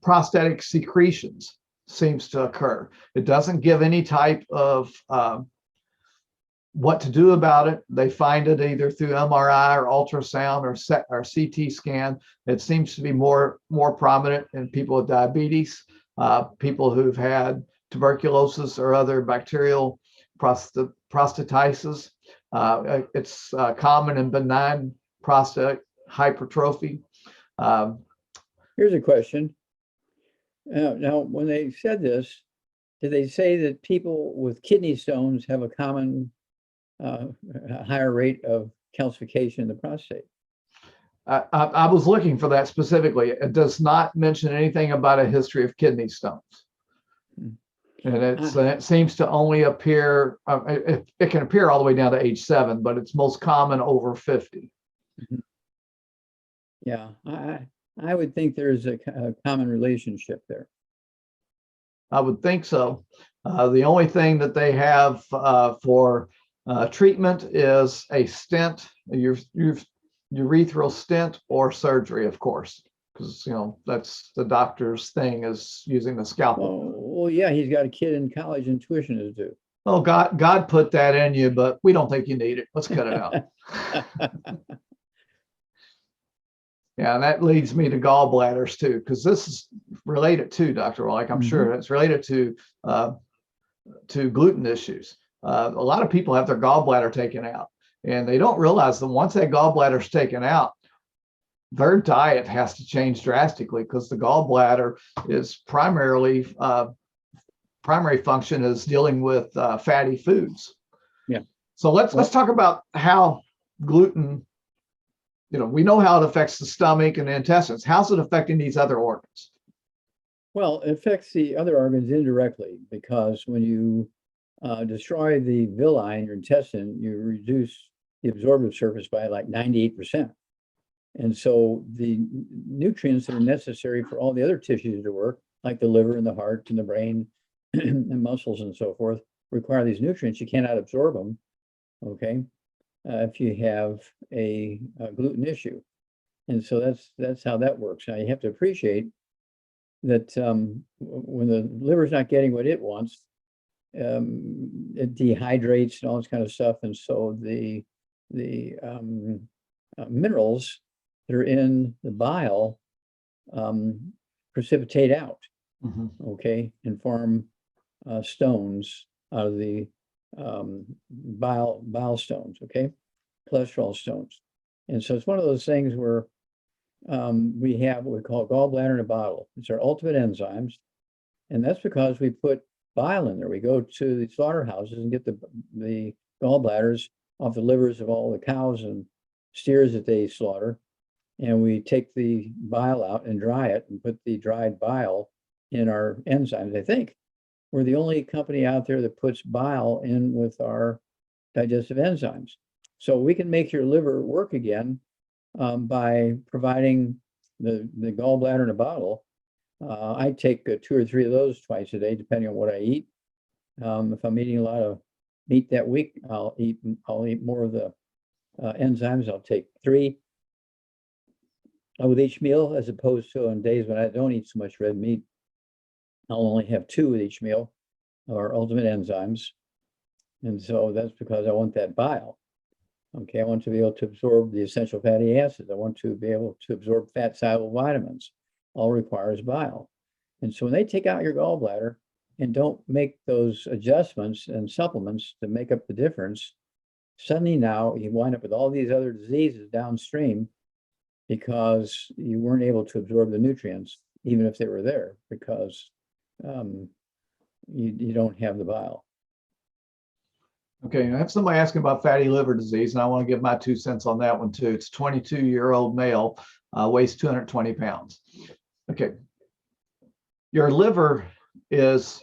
prostatic secretions seems to occur. It doesn't give any type of what to do about it. They find it either through MRI or ultrasound or CT scan. It seems to be more prominent in people with diabetes, people who've had tuberculosis or other bacterial prostatitis. It's common in benign prostate hypertrophy. Here's a question. Now, when they said this, did they say that people with kidney stones have a common higher rate of calcification in the prostate? I was looking for that specifically. It does not mention anything about a history of kidney stones. And it seems to only appear, it can appear all the way down to age 7, but it's most common over 50. Yeah, I would think there's a common relationship there. I would think so. The only thing that they have for treatment is a stent, your urethral stent, or surgery, of course, because that's the doctor's thing, is using the scalpel. Well, yeah, he's got a kid in college and tuition is due. Well, God put that in you, but we don't think you need it. Let's cut it out. Yeah, and that leads me to gallbladders too, because this is related to, Dr. Wallach, I'm sure it's related to gluten issues. A lot of people have their gallbladder taken out, and they don't realize that once that gallbladder is taken out, their diet has to change drastically, because the gallbladder is primary function is dealing with fatty foods. Yeah. So let's talk about how gluten, we know how it affects the stomach and the intestines. How's it affecting these other organs? Well, it affects the other organs indirectly, because when you destroy the villi in your intestine, you reduce the absorptive surface by like 98%. And so the nutrients that are necessary for all the other tissues to work, like the liver and the heart and the brain and muscles and so forth, require these nutrients. You cannot absorb them, okay, if you have a gluten issue. And so that's how that works. Now, you have to appreciate that when the liver's not getting what it wants, it dehydrates and all this kind of stuff. And so the minerals that are in the bile precipitate out, okay, and form stones out of the bile stones, okay, cholesterol stones. And so it's one of those things where we have what we call gallbladder in a bottle. It's our ultimate enzymes. And that's because we put bile in there. We go to the slaughterhouses and get the gallbladders off the livers of all the cows and steers that they slaughter. And we take the bile out and dry it and put the dried bile in our enzymes. I think we're the only company out there that puts bile in with our digestive enzymes. So we can make your liver work again by providing the gallbladder in a bottle. I take 2 or 3 of those twice a day, depending on what I eat. If I'm eating a lot of meat that week, I'll eat more of the enzymes. I'll take 3 with each meal, as opposed to on days when I don't eat so much red meat, I'll only have 2 with each meal, our ultimate enzymes. And so that's because I want that bile. Okay, I want to be able to absorb the essential fatty acids. I want to be able to absorb fat-soluble vitamins. All requires bile. And so when they take out your gallbladder and don't make those adjustments and supplements to make up the difference, suddenly now you wind up with all these other diseases downstream because you weren't able to absorb the nutrients, even if they were there, because you don't have the bile. Okay, I have somebody asking about fatty liver disease, and I want to give my 2 cents on that one too. It's a 22-year-old male, weighs 220 pounds. Okay, your liver is,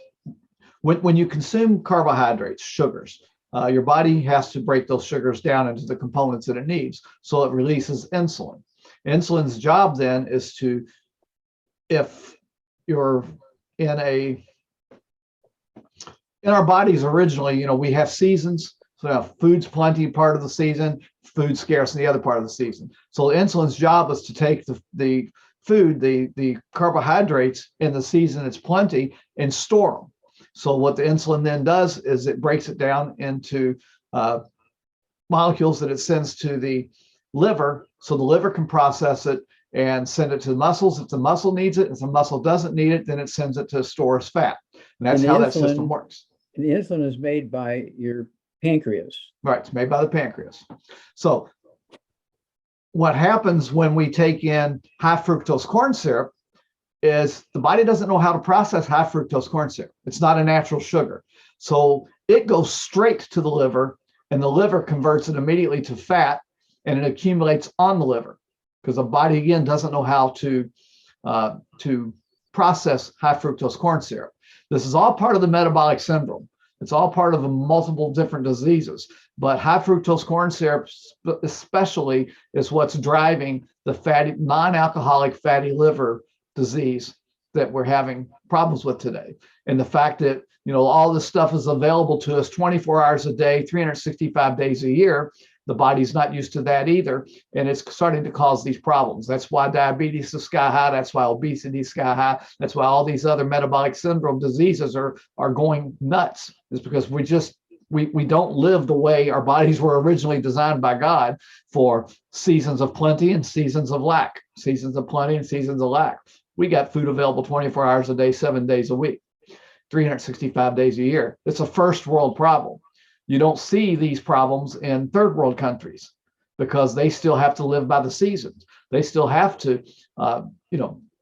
when you consume carbohydrates, sugars, your body has to break those sugars down into the components that it needs. So it releases insulin. Insulin's job then is to, if you're in our bodies originally, we have seasons. So food's plenty part of the season, food scarce in the other part of the season. So insulin's job is to take the food, the carbohydrates in the season it's plenty, and store them. So what the insulin then does is it breaks it down into molecules that it sends to the liver, so the liver can process it and send it to the muscles if the muscle needs it. If the muscle doesn't need it, then it sends it to store as fat. And that's how that system works. And the insulin is made by your pancreas. Right, it's made by the pancreas. So what happens when we take in high fructose corn syrup is the body doesn't know how to process high fructose corn syrup. It's not a natural sugar. So it goes straight to the liver, and the liver converts it immediately to fat, and it accumulates on the liver because the body, again, doesn't know how to process high fructose corn syrup. This is all part of the metabolic syndrome. It's all part of multiple different diseases, but high fructose corn syrup especially is what's driving the fatty, non-alcoholic fatty liver disease that we're having problems with today. And the fact that, all this stuff is available to us 24 hours a day, 365 days a year, the body's not used to that either. And it's starting to cause these problems. That's why diabetes is sky high. That's why obesity is sky high. That's why all these other metabolic syndrome diseases are going nuts. It's because we don't live the way our bodies were originally designed by God for seasons of plenty and seasons of lack, seasons of plenty and seasons of lack. We got food available 24 hours a day, 7 days a week, 365 days a year. It's a first world problem. You don't see these problems in third world countries because they still have to live by the seasons. They still have to,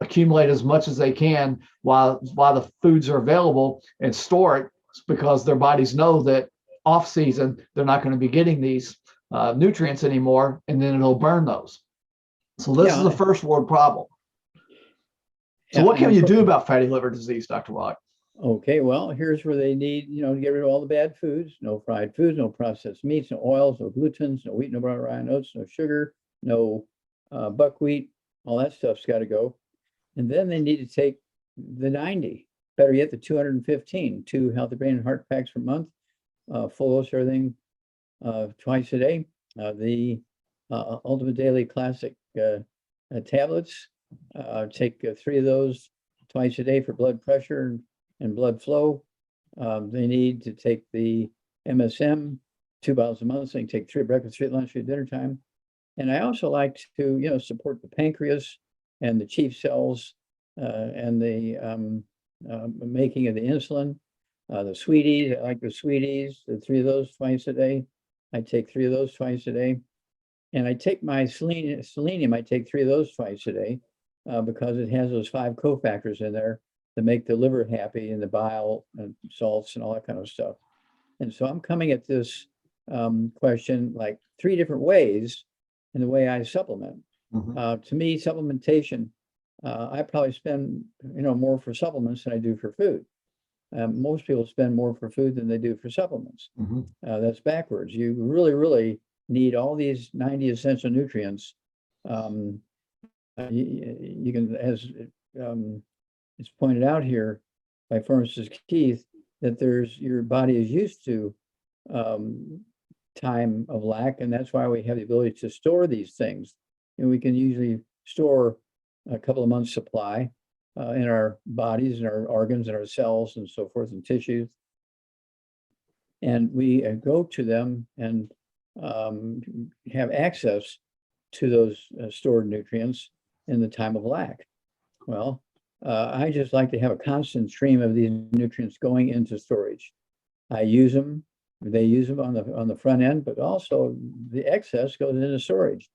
accumulate as much as they can while the foods are available and store it, because their bodies know that off season they're not going to be getting these nutrients anymore, and then it'll burn those. So this is a first world problem. So what can you do about fatty liver disease, Dr. Wallach? Okay, well, here's where they need, to get rid of all the bad foods: no fried foods, no processed meats, no oils, no glutens, no wheat, no brown rye oats, no sugar, no buckwheat. All that stuff's got to go. And then they need to take the 90, better yet, the 215, 2 healthy brain and heart packs per month, full dose everything twice a day. The Ultimate Daily Classic tablets, take 3 of those twice a day for blood pressure and blood flow. They need to take the MSM 2 bottles a month. So they can take 3 at breakfast, 3 at lunch, 3 at dinner time. And I also like to, support the pancreas and the chief cells and the making of the insulin. The sweeties, I like the sweeties, the 3 of those twice a day. I take 3 of those twice a day. And I take my selenium, I take 3 of those twice a day because it has those 5 cofactors in there that make the liver happy and the bile and salts and all that kind of stuff. And so I'm coming at this question like 3 different ways in the way I supplement. To me, supplementation, I probably spend more for supplements than I do for food. Most people spend more for food than they do for supplements. That's backwards. You really, really need all these 90 essential nutrients. You can, as it's pointed out here by Pharmacist Keith, that your body is used to time of lack, and that's why we have the ability to store these things. And we can usually store a couple of months' supply in our bodies and our organs and our cells and so forth and tissues. And we go to them and have access to those stored nutrients in the time of lack. Well, I just like to have a constant stream of these nutrients going into storage. I use them, they use them on the front end, but also the excess goes into storage.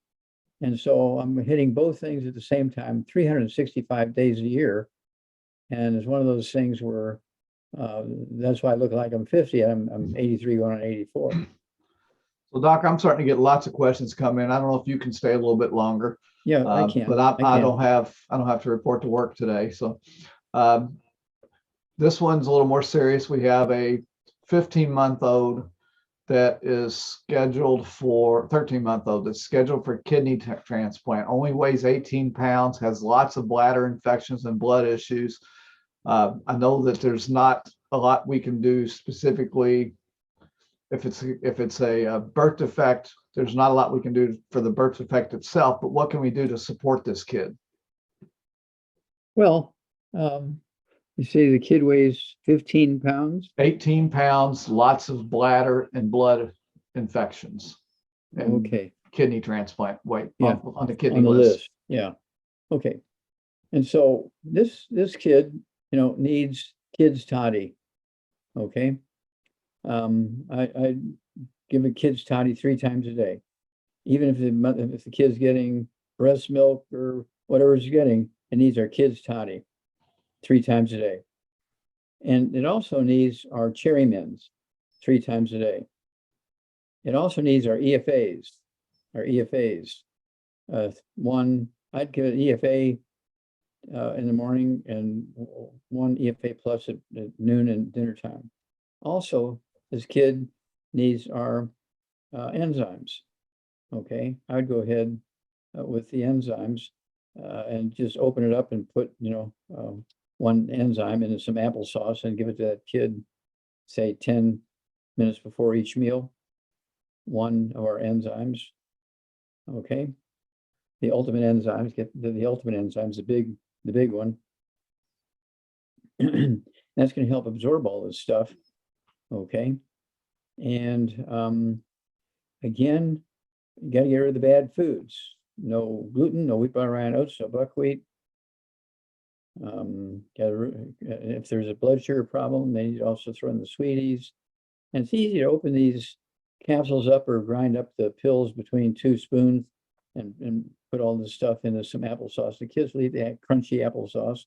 And so I'm hitting both things at the same time, 365 days a year. And it's one of those things where that's why I look like I'm 50. I'm 83 going on 84. So Doc, I'm starting to get lots of questions come in. I don't know if you can stay a little bit longer. Yeah, I can. But I don't have to report to work today. So this one's a little more serious. We have a 15-month-old that is scheduled for 13-month-old that's scheduled for kidney transplant. Only weighs 18 pounds, has lots of bladder infections and blood issues. I know that there's not a lot we can do specifically. If it's a birth defect, there's not a lot we can do for the birth defect itself, but what can we do to support this kid? Well, you say the kid weighs 15 pounds? 18 pounds, lots of bladder and blood infections. And okay. Kidney transplant weight on the kidney on the list. Yeah. Okay. And so this kid, needs kids toddy. Okay. I give a kid's toddy 3 times a day. Even if the kid's getting breast milk or whatever it's getting, it needs our kids toddy 3 times a day. And it also needs our cherry mints 3 times a day. It also needs our EFAs. One, I'd give an EFA in the morning and 1 EFA plus at noon and dinner time. Also, this kid needs our enzymes. Okay, I would go ahead with the enzymes and just open it up and put, 1 enzyme into some applesauce and give it to that kid, say 10 minutes before each meal. 1 of our enzymes. Okay, the ultimate enzymes, get the ultimate enzymes, the big one. That's going to help absorb all this stuff. Okay, and again, you got to get rid of the bad foods. No gluten, no wheat, bran, rye, oats, no buckwheat. If there's a blood sugar problem, they need to also throw in the sweeties. And it's easy to open these capsules up or grind up the pills between 2 spoons and put all this stuff into some applesauce. The kids will eat that crunchy applesauce.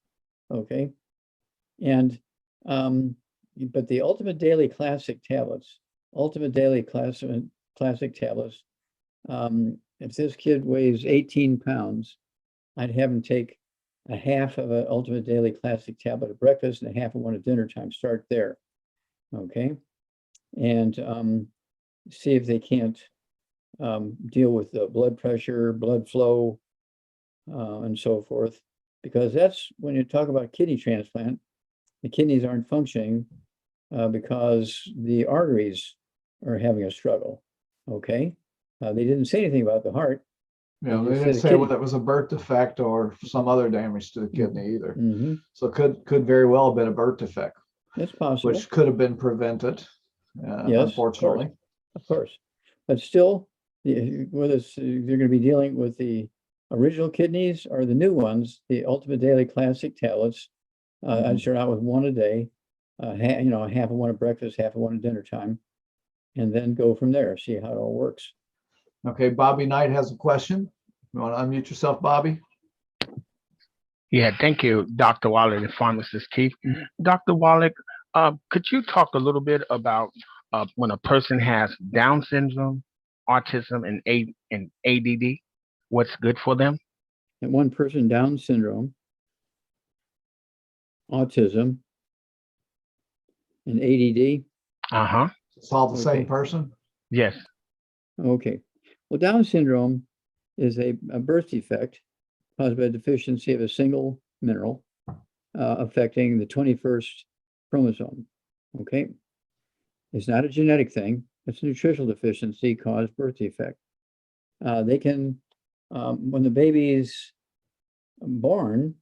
Okay, and but the Ultimate Daily Classic tablets, if this kid weighs 18 pounds, I'd have him take a half of an Ultimate Daily Classic tablet at breakfast and a half of one at dinner time. Start there. Okay, and see if they can't deal with the blood pressure, blood flow, and so forth. Because that's when you talk about kidney transplant, the kidneys aren't functioning because the arteries are having a struggle. Okay, they didn't say anything about the heart. They didn't say whether it was a birth defect or some other damage to the kidney either. So it could very well have been a birth defect. That's possible. Which could have been prevented, yes, unfortunately. Of course. But still, whether they're going to be dealing with the original kidneys or the new ones, the Ultimate Daily Classic tablets, I'd start out with 1 a day, half of one at breakfast, half of one at dinner time, and then go from there, see how it all works. Okay, Bobby Knight has a question. You want to unmute yourself, Bobby? Yeah, thank you, Dr. Wallach and Pharmacist Keith. Dr. Wallach, could you talk a little bit about when a person has Down syndrome, autism, and ADD, what's good for them? And one person, Down syndrome, autism, and ADD. Uh-huh. It's all the same Okay. person? Yes. Okay. Well, Down syndrome is a birth defect caused by a deficiency of a single mineral affecting the 21st chromosome. Okay. It's not a genetic thing. It's a nutritional deficiency caused birth defect. They can, when the baby's born,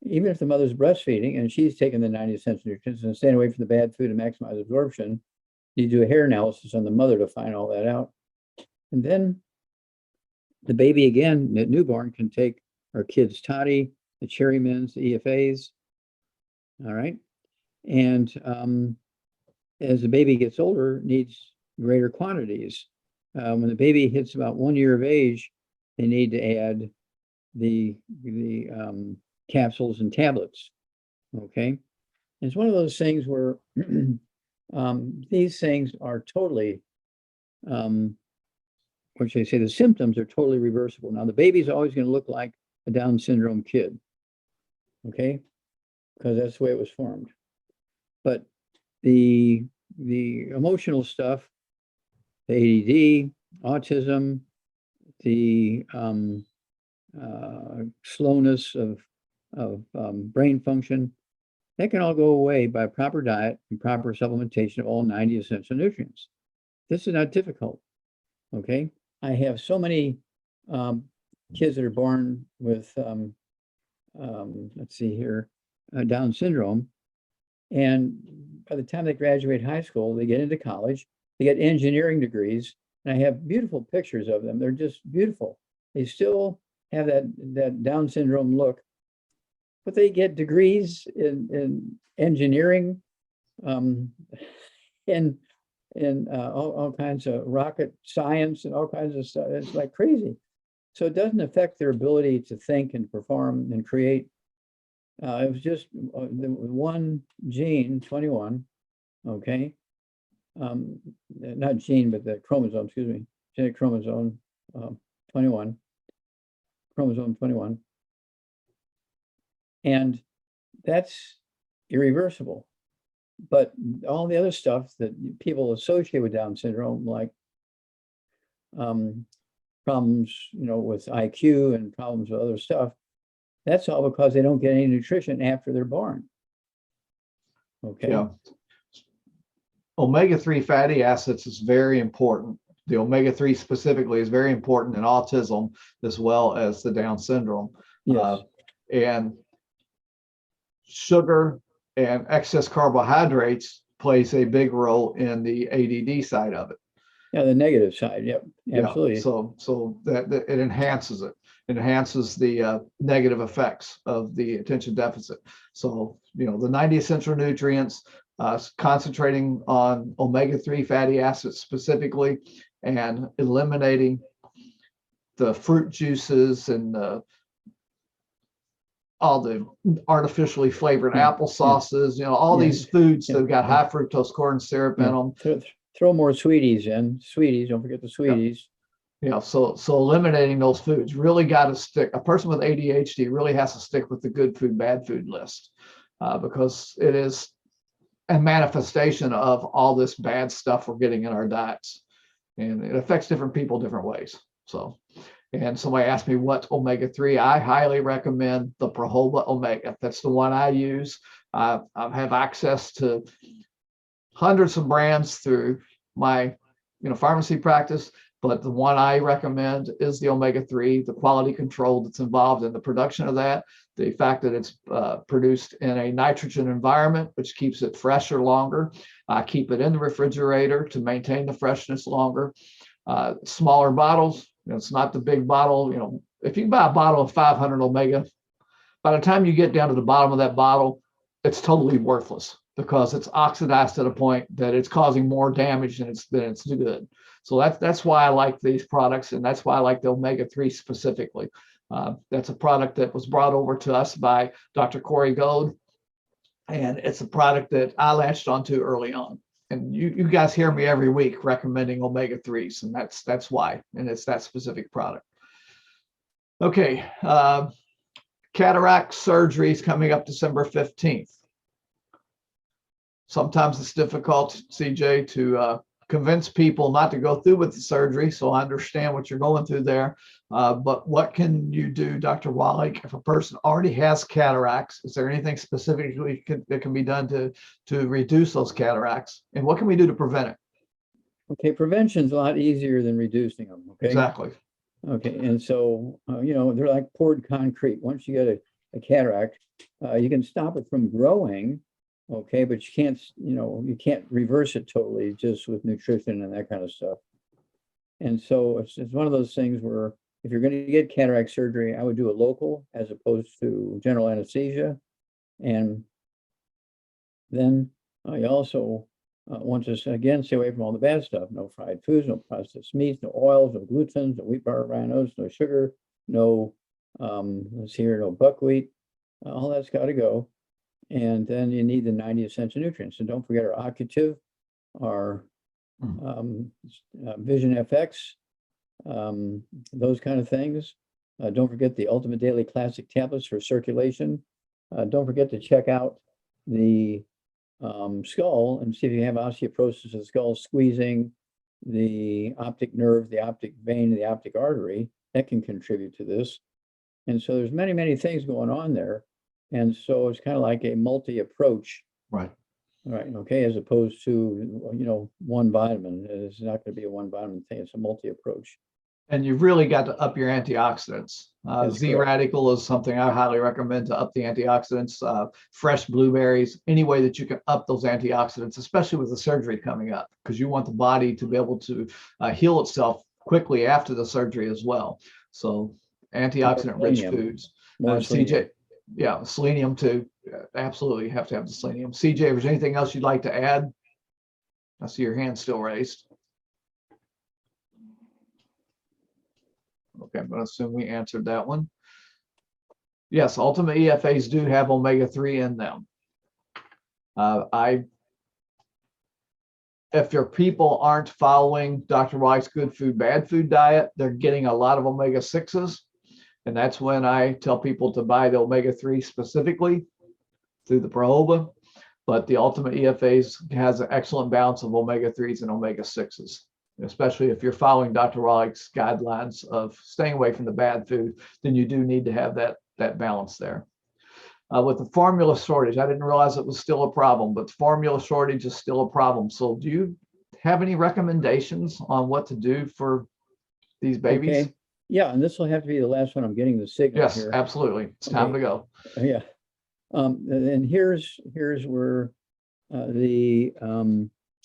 even if the mother's breastfeeding and she's taking the 90 essential nutrients and staying away from the bad food and maximize absorption, you do a hair analysis on the mother to find all that out. And then the baby, again, the newborn, can take our kids' toddy, the cherry mints, the EFAs. All right. And as the baby gets older, needs greater quantities. When the baby hits about 1 year of age, they need to add the capsules and tablets. Okay. And it's one of those things where these things are totally, what should I say, the symptoms are totally reversible. Now, the baby's always going to look like a Down syndrome kid. Okay. Because that's the way it was formed. But the emotional stuff, the ADD, autism, the slowness of brain function, that can all go away by proper diet and proper supplementation of all 90 essential nutrients. This is not difficult. Okay. I have so many kids that are born with, let's see here, Down syndrome. And by the time they graduate high school, they get into college, they get engineering degrees, and I have beautiful pictures of them. They're just beautiful. They still have that Down syndrome look, but they get degrees in engineering, in all kinds of rocket science and all kinds of stuff. It's like crazy. So it doesn't affect their ability to think and perform and create. It was just the one gene, 21, okay? Not gene, but the chromosome, excuse me, genetic chromosome 21, chromosome 21. And that's irreversible. But all the other stuff that people associate with Down syndrome, like problems, with IQ and problems with other stuff, that's all because they don't get any nutrition after they're born. Okay. Yeah. Omega-3 fatty acids is very important. The omega-3 specifically is very important in autism as well as the Down syndrome. Yes. And sugar and excess carbohydrates plays a big role in the ADD side of it. Yeah, the negative side. Yep, absolutely. Yeah, so that it enhances it. It enhances the negative effects of the attention deficit. So, the 90 essential nutrients, concentrating on omega-3 fatty acids specifically, and eliminating the fruit juices and all the artificially flavored apple sauces, all these foods that have got high fructose corn syrup in them. Throw more sweeties in. Sweeties, don't forget the sweeties. So eliminating those foods really got to stick. A person with ADHD really has to stick with the good food, bad food list, because it is a manifestation of all this bad stuff we're getting in our diets, and it affects different people different ways. So, and somebody asked me what omega-3, I highly recommend the Prohoba Omega. That's the one I use. I have access to hundreds of brands through my pharmacy practice, but the one I recommend is the omega-3, the quality control that's involved in the production of that, the fact that it's produced in a nitrogen environment, which keeps it fresher longer. I keep it in the refrigerator to maintain the freshness longer. Smaller bottles, it's not the big bottle. If you buy a bottle of 500 omega, by the time you get down to the bottom of that bottle, it's totally worthless, because it's oxidized to the point that it's causing more damage than it's good. So that's why I like these products, and that's why I like the omega-3 specifically. That's a product that was brought over to us by Dr. Corey Gold, and it's a product that I latched onto early on. And you guys hear me every week recommending omega-3s, and that's why, and it's that specific product. Okay, cataract surgery is coming up December 15th. Sometimes it's difficult, CJ, to convince people not to go through with the surgery. So I understand what you're going through there. But what can you do, Dr. Wallach, if a person already has cataracts? Is there anything specifically that can be done to reduce those cataracts? And what can we do to prevent it? Okay, prevention's a lot easier than reducing them. Okay. Exactly. Okay, and so they're like poured concrete. Once you get a cataract, you can stop it from growing. Okay, but you can't reverse it totally just with nutrition and that kind of stuff. And so it's one of those things where if you're going to get cataract surgery, I would do a local as opposed to general anesthesia. And then you also want to, again, stay away from all the bad stuff. No fried foods, no processed meats, no oils, no glutens, no wheat, bar, rhinos, no sugar, no buckwheat. All that's got to go. And then you need the 90 essential nutrients. And don't forget our Occutive, our Vision FX, those kind of things. Don't forget the Ultimate Daily Classic tablets for circulation. Don't forget to check out the skull and see if you have osteoporosis of the skull, squeezing the optic nerve, the optic vein, the optic artery. That can contribute to this. And so there's many, many things going on there. And so it's kind of like a multi-approach. Right. Right. Okay. As opposed to, one vitamin. It's not going to be a one vitamin thing. It's a multi-approach. And you've really got to up your antioxidants. Z correct. Radical is something I highly recommend to up the antioxidants. Fresh blueberries, any way that you can up those antioxidants, especially with the surgery coming up, because you want the body to be able to heal itself quickly after the surgery as well. So antioxidant-rich foods. CJ, yeah, selenium too. Absolutely, you have to have the selenium. CJ, if there's anything else you'd like to add? I see your hand still raised. Okay, I'm going to assume we answered that one. Yes, Ultimate EFAs do have omega-3 in them. If your people aren't following Dr. Wallach's good food, bad food diet, they're getting a lot of omega-6s. And that's when I tell people to buy the omega-3 specifically through the Prohoba. But the Ultimate EFAs has an excellent balance of omega-3s and omega-6s, especially if you're following Dr. Wallach's guidelines of staying away from the bad food, then you do need to have that balance there. With the formula shortage, I didn't realize it was still a problem, but formula shortage is still a problem. So do you have any recommendations on what to do for these babies? Okay. Yeah, and this will have to be the last one. I'm getting the signal Yes, here. absolutely. It's time to go. Yeah. And here's where the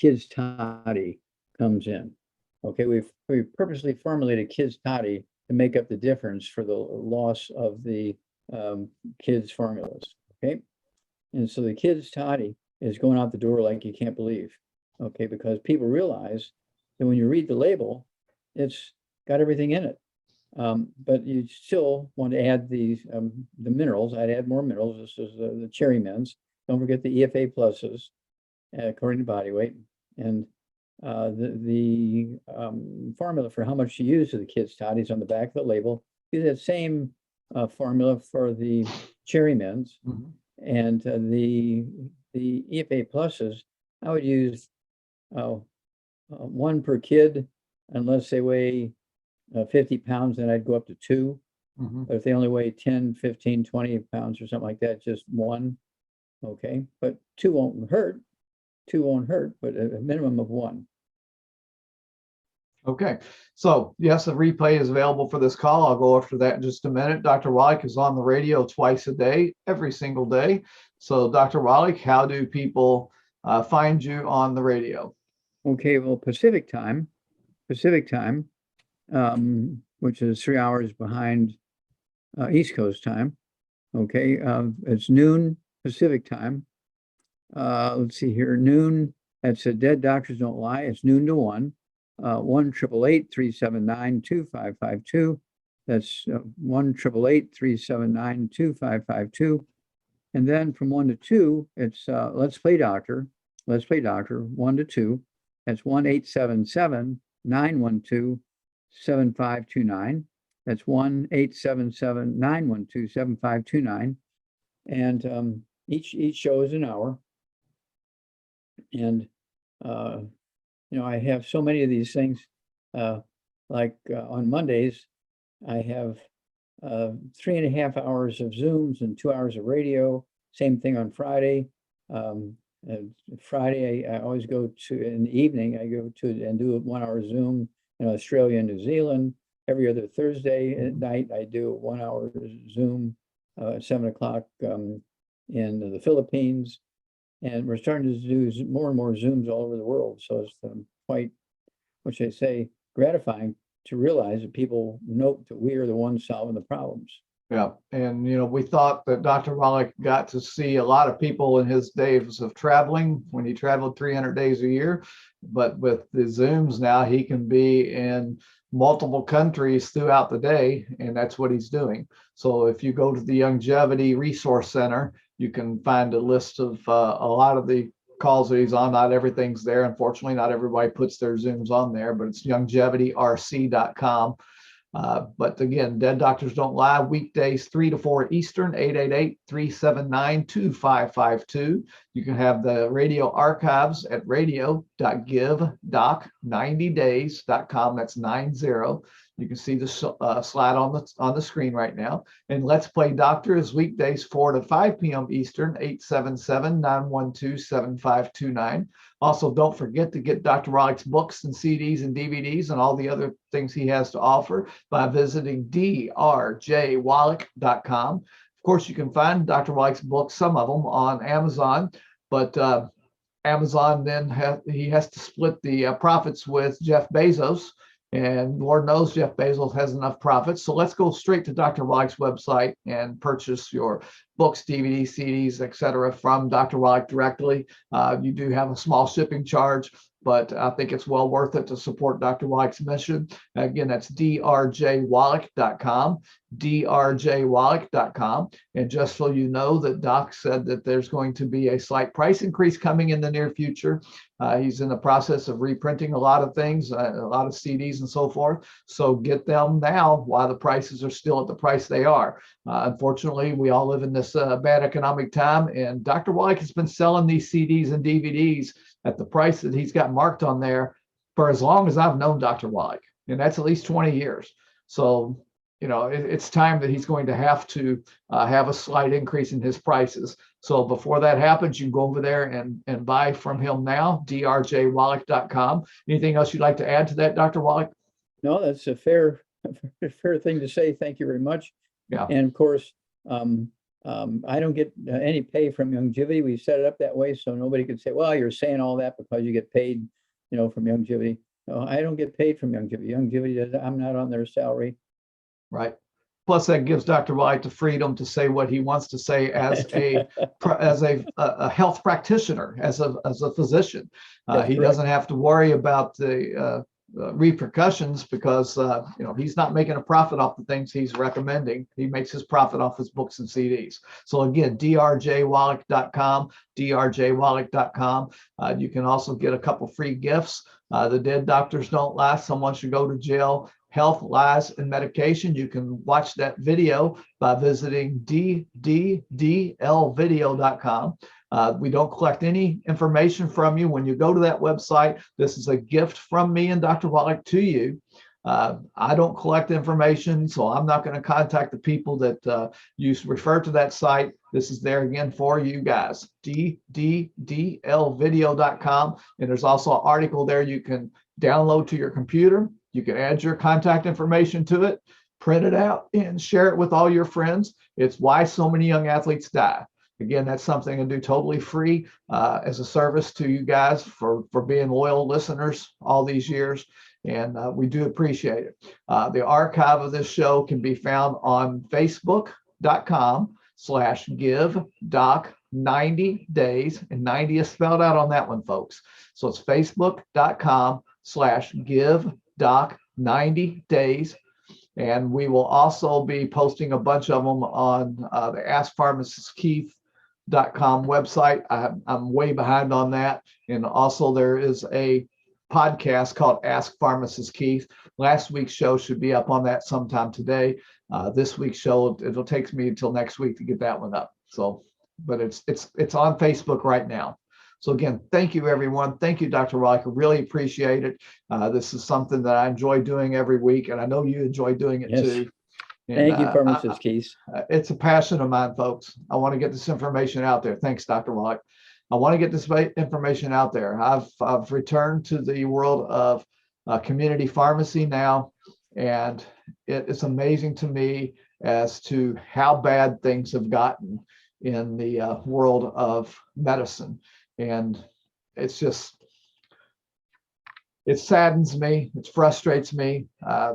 kids toddy comes in. Okay, we've purposely formulated kids toddy to make up the difference for the loss of the kids formulas. Okay, and so the kids toddy is going out the door like you can't believe. Okay, because people realize that when you read the label, it's got everything in it. But you still want to add the minerals. I'd add more minerals. This is the cherry mints. Don't forget the EFA pluses according to body weight, and the formula for how much to use of the kids' toddies on the back of the label. Use that same formula for the cherry mints, and the EFA pluses. I would use one per kid, unless they weigh 50 pounds, then I'd go up to 2. But if they only weigh 10, 15, 20 pounds or something like that, just 1. Okay, but 2 won't hurt. 2 won't hurt, but a minimum of 1. Okay, so yes, a replay is available for this call. I'll go after that in just a minute. Dr. Wallach is on the radio twice a day, every single day. So Dr. Wallach, how do people find you on the radio? Okay, well, Pacific time, which is 3 hours behind East Coast time. Okay, it's noon Pacific time. Let's see here, noon. That's Dead Doctors Don't Lie. It's noon to 1. 1-888-379-2552. That's 1-888-379-2552. And then from 1 to 2, it's Let's Play Doctor. Let's Play Doctor, 1 to 2. That's 1-877-912-7529. That's 1-877-912-7529. And each show is an hour. And I have so many of these things. Like on Mondays, I have 3.5 hours of Zooms and 2 hours of radio. Same thing on Friday. Friday, I always go to, in the evening, I go to and do a 1 hour Zoom in Australia and New Zealand. Every other Thursday at night, I do a 1 hour Zoom at 7 o'clock in the Philippines. And we're starting to do more and more Zooms all over the world. So it's quite, what should I say, gratifying to realize that people note that we are the ones solving the problems. Yeah. And, we thought that Dr. Wallach got to see a lot of people in his days of traveling when he traveled 300 days a year. But with the Zooms now, he can be in multiple countries throughout the day, and that's what he's doing. So if you go to the Longevity Resource Center, you can find a list of a lot of the calls that he's on. Not everything's there. Unfortunately, not everybody puts their Zooms on there, but it's longevityrc.com. But again, Dead Doctors Don't Lie, weekdays 3 to 4 Eastern, 888-379-2552. You can have the radio archives at radio.givedoc90days.com. That's 90. You can see the slide on the screen right now. And Let's Play Doctor is weekdays 4 to 5 p.m. Eastern, 877-912-7529. Also, don't forget to get Dr. Wallach's books and CDs and DVDs and all the other things he has to offer by visiting drjwallach.com. Of course, you can find Dr. Wallach's books, some of them, on Amazon, but Amazon then he has to split the profits with Jeff Bezos. And Lord knows Jeff Bezos has enough profits. So let's go straight to Dr. Wallach's website and purchase your books, DVDs, CDs, etc. from Dr. Wallach directly. You do have a small shipping charge, but I think it's well worth it to support Dr. Wallach's mission. Again, that's drjwallach.com, drjwallach.com. And just so you know, that Doc said that there's going to be a slight price increase coming in the near future. He's in the process of reprinting a lot of things, a lot of CDs and so forth. So get them now while the prices are still at the price they are. Unfortunately, we all live in this bad economic time, and Dr. Wallach has been selling these CDs and DVDs at the price that he's got marked on there for as long as I've known Dr. Wallach, and that's at least 20 years. So, it's time that he's going to have to have a slight increase in his prices. So before that happens, you can go over there and buy from him now, drjwallach.com. Anything else you'd like to add to that, Dr. Wallach? No, that's a fair thing to say. Thank you very much. Yeah. And of course, I don't get any pay from Longevity. We set it up that way so nobody could say, well, you're saying all that because you get paid, from Longevity. No, I don't get paid from Longevity. Longevity does. I'm not on their salary. Right. Plus, that gives Dr. Wallach the freedom to say what he wants to say as a health practitioner, as a physician. He doesn't have to worry about the repercussions because he's not making a profit off the things he's recommending. He makes his profit off his books and CDs. So again, drjwallach.com, drjwallach.com. You can also get a couple free gifts. The Dead Doctors Don't Lie, Someone Should Go to Jail, Health, Lies, and Medication. You can watch that video by visiting dddlvideo.com. We don't collect any information from you when you go to that website. This is a gift from me and Dr. Wallach to you. I don't collect information, so I'm not going to contact the people that you refer to that site. This is there again for you guys, dddlvideo.com. And there's also an article there you can download to your computer. You can add your contact information to it, print it out, and share it with all your friends. It's why so many young athletes die. Again, that's something I do totally free as a service to you guys for being loyal listeners all these years. And we do appreciate it. The archive of this show can be found on facebook.com/givedoc90days. And 90 is spelled out on that one, folks. So it's facebook.com/givedoc90 facebook.com/givedoc90days. And we will also be posting a bunch of them on the AskPharmacistKeith.com website. I'm way behind on that. And also there is a podcast called Ask Pharmacist Keith. Last week's show should be up on that sometime today. This week's show, it'll take me until next week to get that one up. So, but it's on Facebook right now. So again, thank you, everyone. Thank you, Dr. Wallach. I really appreciate it. This is something that I enjoy doing every week, and I know you enjoy doing it too. And, thank you, Pharmacist Keith. It's a passion of mine, folks. I want to get this information out there. Thanks, Dr. Wallach. I want to get this information out there. I've returned to the world of community pharmacy now, and it is amazing to me as to how bad things have gotten in the world of medicine. And it's just, it saddens me. It frustrates me.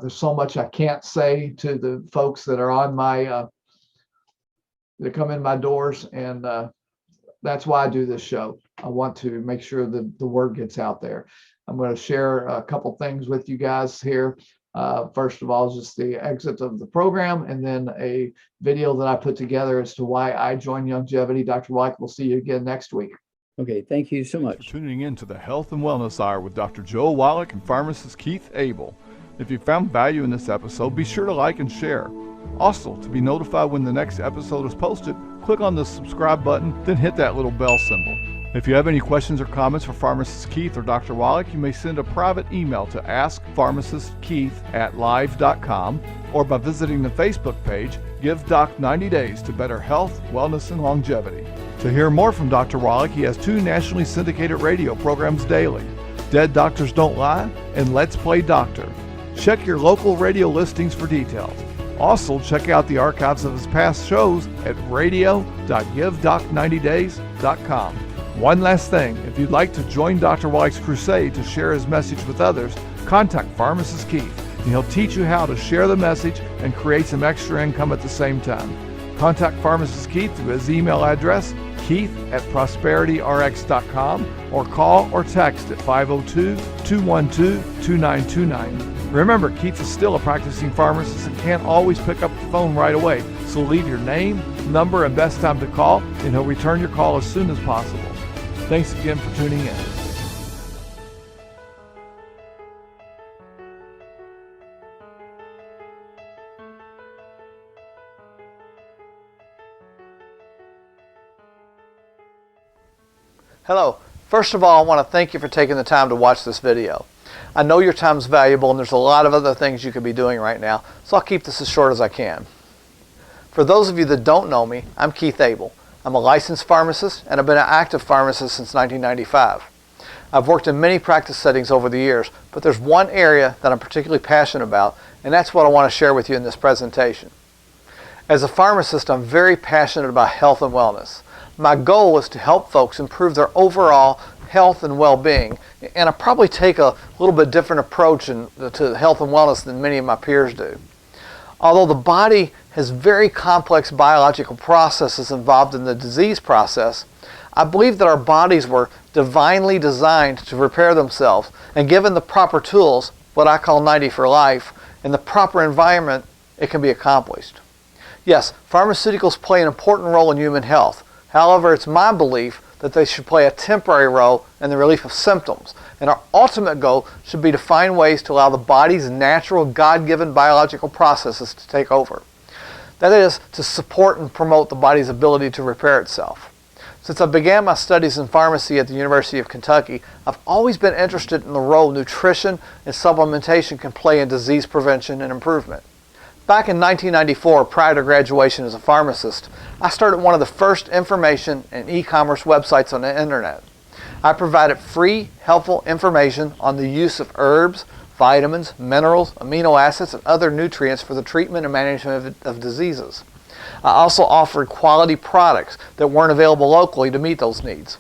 There's so much I can't say to the folks that are on my, that come in my doors. And that's why I do this show. I want to make sure that the word gets out there. I'm going to share a couple things with you guys here. First of all, just the exit of the program, and then a video that I put together as to why I joined Longevity. Dr. Wallach, we'll see you again next week. Okay, thank you so much. For tuning in to the Health and Wellness Hour with Dr. Joel Wallach and pharmacist Keith Abell. If you found value in this episode, be sure to like and share. Also, to be notified when the next episode is posted, click on the subscribe button, then hit that little bell symbol. If you have any questions or comments for Pharmacist Keith or Dr. Wallach, you may send a private email to askpharmacistkeith@live.com or by visiting the Facebook page, Give Doc 90 Days to Better Health, Wellness, and Longevity. To hear more from Dr. Wallach, he has 2 nationally syndicated radio programs daily, Dead Doctors Don't Lie and Let's Play Doctor. Check your local radio listings for details. Also, check out the archives of his past shows at radio.givedoc90days.com. One last thing, if you'd like to join Dr. Wallach's crusade to share his message with others, contact Pharmacist Keith, and he'll teach you how to share the message and create some extra income at the same time. Contact Pharmacist Keith through his email address, keith@prosperityrx.com, or call or text at 502-212-2929. Remember, Keith is still a practicing pharmacist and can't always pick up the phone right away, so leave your name, number, and best time to call, and he'll return your call as soon as possible. Thanks again for tuning in. Hello. First of all, I want to thank you for taking the time to watch this video. I know your time is valuable and there's a lot of other things you could be doing right now, so I'll keep this as short as I can. For those of you that don't know me, I'm Keith Abell. I'm a licensed pharmacist and I've been an active pharmacist since 1995. I've worked in many practice settings over the years, but there's one area that I'm particularly passionate about, and that's what I want to share with you in this presentation. As a pharmacist, I'm very passionate about health and wellness. My goal is to help folks improve their overall health and well-being, and I probably take a little bit different approach to health and wellness than many of my peers do. Although the body has very complex biological processes involved in the disease process, I believe that our bodies were divinely designed to repair themselves, and given the proper tools, what I call 90 for life, and the proper environment, it can be accomplished. Yes, pharmaceuticals play an important role in human health. However, it's my belief that they should play a temporary role in the relief of symptoms, and our ultimate goal should be to find ways to allow the body's natural, God-given biological processes to take over. That is, to support and promote the body's ability to repair itself. Since I began my studies in pharmacy at the University of Kentucky, I've always been interested in the role nutrition and supplementation can play in disease prevention and improvement. Back in 1994, prior to graduation as a pharmacist, I started one of the first information and e-commerce websites on the internet. I provided free, helpful information on the use of herbs, vitamins, minerals, amino acids, and other nutrients for the treatment and management of diseases. I also offered quality products that weren't available locally to meet those needs.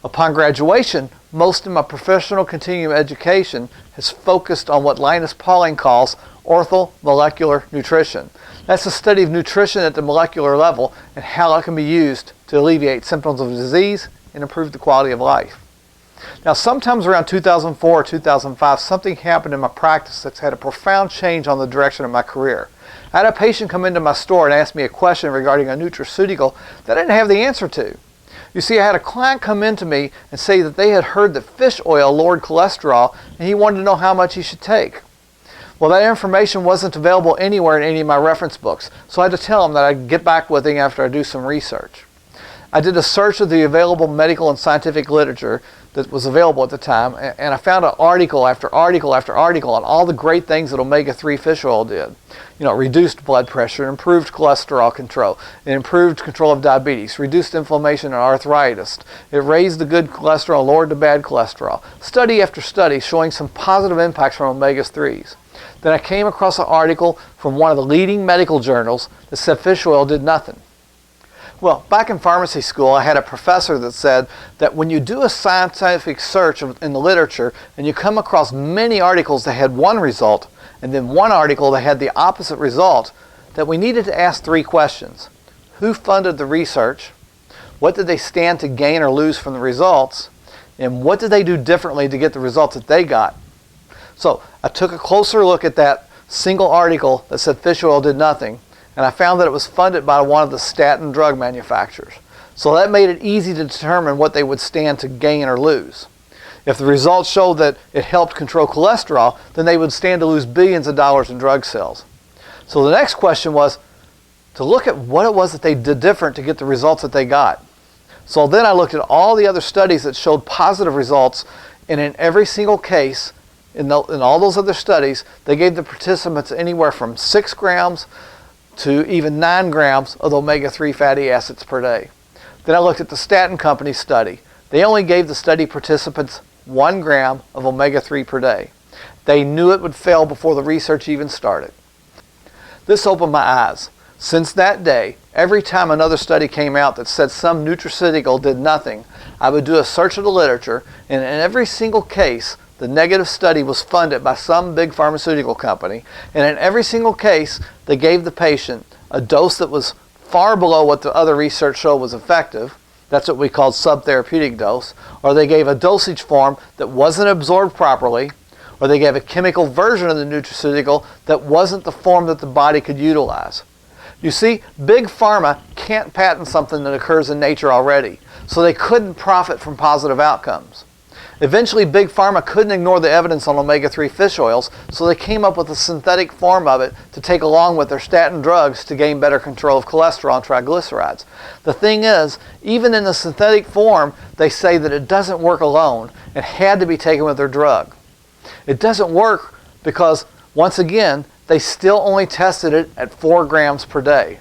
Upon graduation, most of my professional continuing education has focused on what Linus Pauling calls orthomolecular nutrition. That's the study of nutrition at the molecular level and how it can be used to alleviate symptoms of disease and improve the quality of life. Now, sometimes around 2004 or 2005, something happened in my practice that's had a profound change on the direction of my career. I had a patient come into my store and ask me a question regarding a nutraceutical that I didn't have the answer to. You see, I had a client come in to me and say that they had heard that fish oil lowered cholesterol and he wanted to know how much he should take. Well, that information wasn't available anywhere in any of my reference books, so I had to tell him that I'd get back with him after I do some research. I did a search of the available medical and scientific literature that was available at the time, and I found article after article after article on all the great things that omega-3 fish oil did. You know, reduced blood pressure, improved cholesterol control, it improved control of diabetes, reduced inflammation and arthritis, it raised the good cholesterol, lowered the bad cholesterol. Study after study showing some positive impacts from omega-3s. Then I came across an article from one of the leading medical journals that said fish oil did nothing. Well, back in pharmacy school, I had a professor that said that when you do a scientific search in the literature and you come across many articles that had one result and then one article that had the opposite result, that we needed to ask three questions. Who funded the research? What did they stand to gain or lose from the results? And what did they do differently to get the results that they got? So I took a closer look at that single article that said fish oil did nothing, and I found that it was funded by one of the statin drug manufacturers. So that made it easy to determine what they would stand to gain or lose. If the results showed that it helped control cholesterol, then they would stand to lose billions of dollars in drug sales. So the next question was to look at what it was that they did different to get the results that they got. So then I looked at all the other studies that showed positive results, and in every single case, in all those other studies, they gave the participants anywhere from 6 grams to even 9 grams of omega-3 fatty acids per day. Then I looked at the statin company study. They only gave the study participants 1 gram of omega-3 per day. They knew it would fail before the research even started. This opened my eyes. Since that day, every time another study came out that said some nutraceutical did nothing, I would do a search of the literature, and in every single case, the negative study was funded by some big pharmaceutical company, and in every single case, they gave the patient a dose that was far below what the other research showed was effective. That's what we called subtherapeutic dose. Or they gave a dosage form that wasn't absorbed properly, or they gave a chemical version of the nutraceutical that wasn't the form that the body could utilize. You see, big pharma can't patent something that occurs in nature already, so they couldn't profit from positive outcomes. Eventually, Big Pharma couldn't ignore the evidence on omega-3 fish oils, so they came up with a synthetic form of it to take along with their statin drugs to gain better control of cholesterol and triglycerides. The thing is, even in the synthetic form, they say that it doesn't work alone. It had to be taken with their drug. It doesn't work because, once again, they still only tested it at 4 grams per day.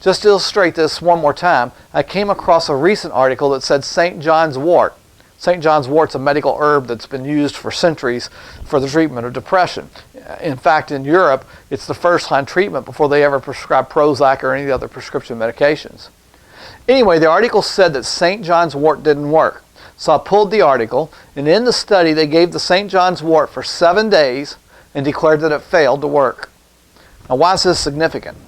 Just to illustrate this one more time, I came across a recent article that said St. John's wort. St. John's wort's a medical herb that's been used for centuries for the treatment of depression. In fact, in Europe, it's the first-line treatment before they ever prescribe Prozac or any other prescription medications. Anyway, the article said that St. John's wort didn't work. So I pulled the article, and in the study, they gave the St. John's wort for 7 days and declared that it failed to work. Now, why is this significant?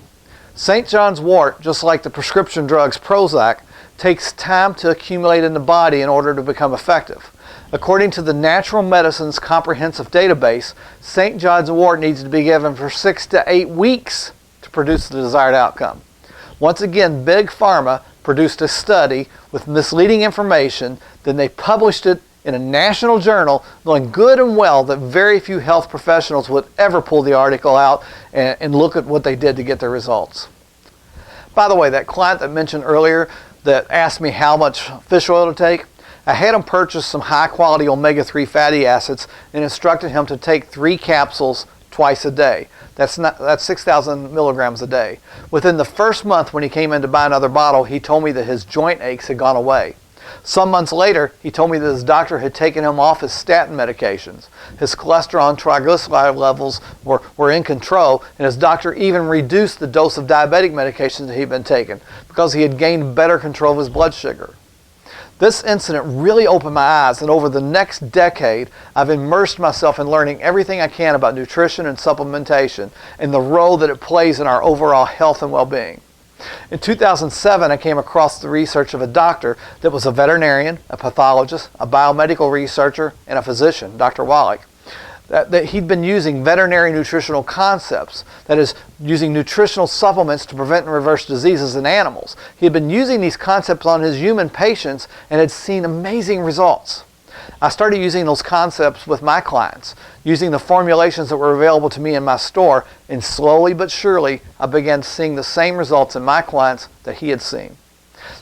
St. John's wort, just like the prescription drugs Prozac, takes time to accumulate in the body in order to become effective. According to the Natural Medicine's Comprehensive Database, St. John's wort needs to be given for 6 to 8 weeks to produce the desired outcome. Once again, Big Pharma produced a study with misleading information, then they published it in a national journal, knowing good and well that very few health professionals would ever pull the article out and look at what they did to get their results. By the way, that client that I mentioned earlier that asked me how much fish oil to take, I had him purchase some high-quality omega-3 fatty acids and instructed him to take 3 capsules twice a day. That's 6,000 milligrams a day. Within the first month when he came in to buy another bottle, he told me that his joint aches had gone away. Some months later, he told me that his doctor had taken him off his statin medications. His cholesterol and triglyceride levels were in control, and his doctor even reduced the dose of diabetic medications that he'd been taking because he had gained better control of his blood sugar. This incident really opened my eyes, and over the next decade, I've immersed myself in learning everything I can about nutrition and supplementation and the role that it plays in our overall health and well-being. In 2007, I came across the research of a doctor that was a veterinarian, a pathologist, a biomedical researcher, and a physician, Dr. Wallach. That he'd been using veterinary nutritional concepts, that is, using nutritional supplements to prevent and reverse diseases in animals. He had been using these concepts on his human patients and had seen amazing results. I started using those concepts with my clients, using the formulations that were available to me in my store, and slowly but surely I began seeing the same results in my clients that he had seen.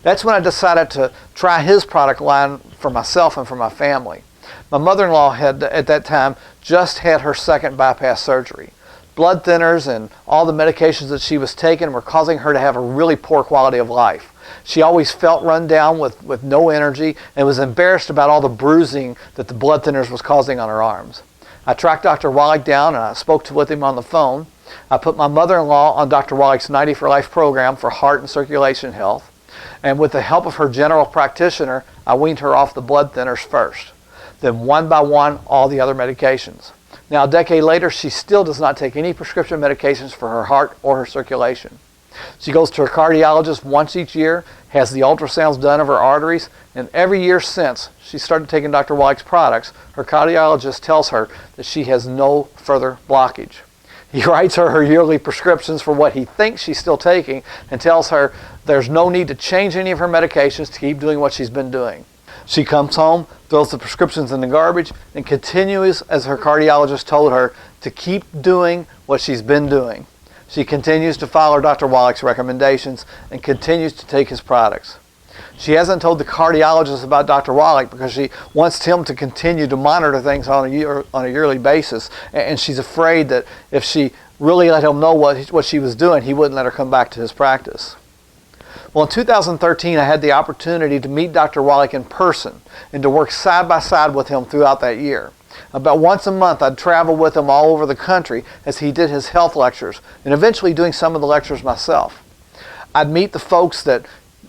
That's when I decided to try his product line for myself and for my family. My mother-in-law had, at that time, just had her second bypass surgery. Blood thinners and all the medications that she was taking were causing her to have a really poor quality of life. She always felt run down with no energy and was embarrassed about all the bruising that the blood thinners was causing on her arms. I tracked Dr. Wallach down and I spoke with him on the phone. I put my mother-in-law on Dr. Wallach's 90 for Life program for heart and circulation health. And with the help of her general practitioner, I weaned her off the blood thinners first. Then one by one, all the other medications. Now, a decade later, she still does not take any prescription medications for her heart or her circulation. She goes to her cardiologist once each year, has the ultrasounds done of her arteries, and every year since she started taking Dr. Wallach's products, her cardiologist tells her that she has no further blockage. He writes her yearly prescriptions for what he thinks she's still taking and tells her there's no need to change any of her medications to keep doing what she's been doing. She comes home, throws the prescriptions in the garbage, and continues, as her cardiologist told her, to keep doing what she's been doing. She continues to follow Dr. Wallach's recommendations and continues to take his products. She hasn't told the cardiologist about Dr. Wallach because she wants him to continue to monitor things on a yearly basis, and she's afraid that if she really let him know what she was doing, he wouldn't let her come back to his practice. Well, in 2013, I had the opportunity to meet Dr. Wallach in person and to work side by side with him throughout that year. About once a month, I'd travel with him all over the country as he did his health lectures, and eventually doing some of the lectures myself. I'd meet the folks that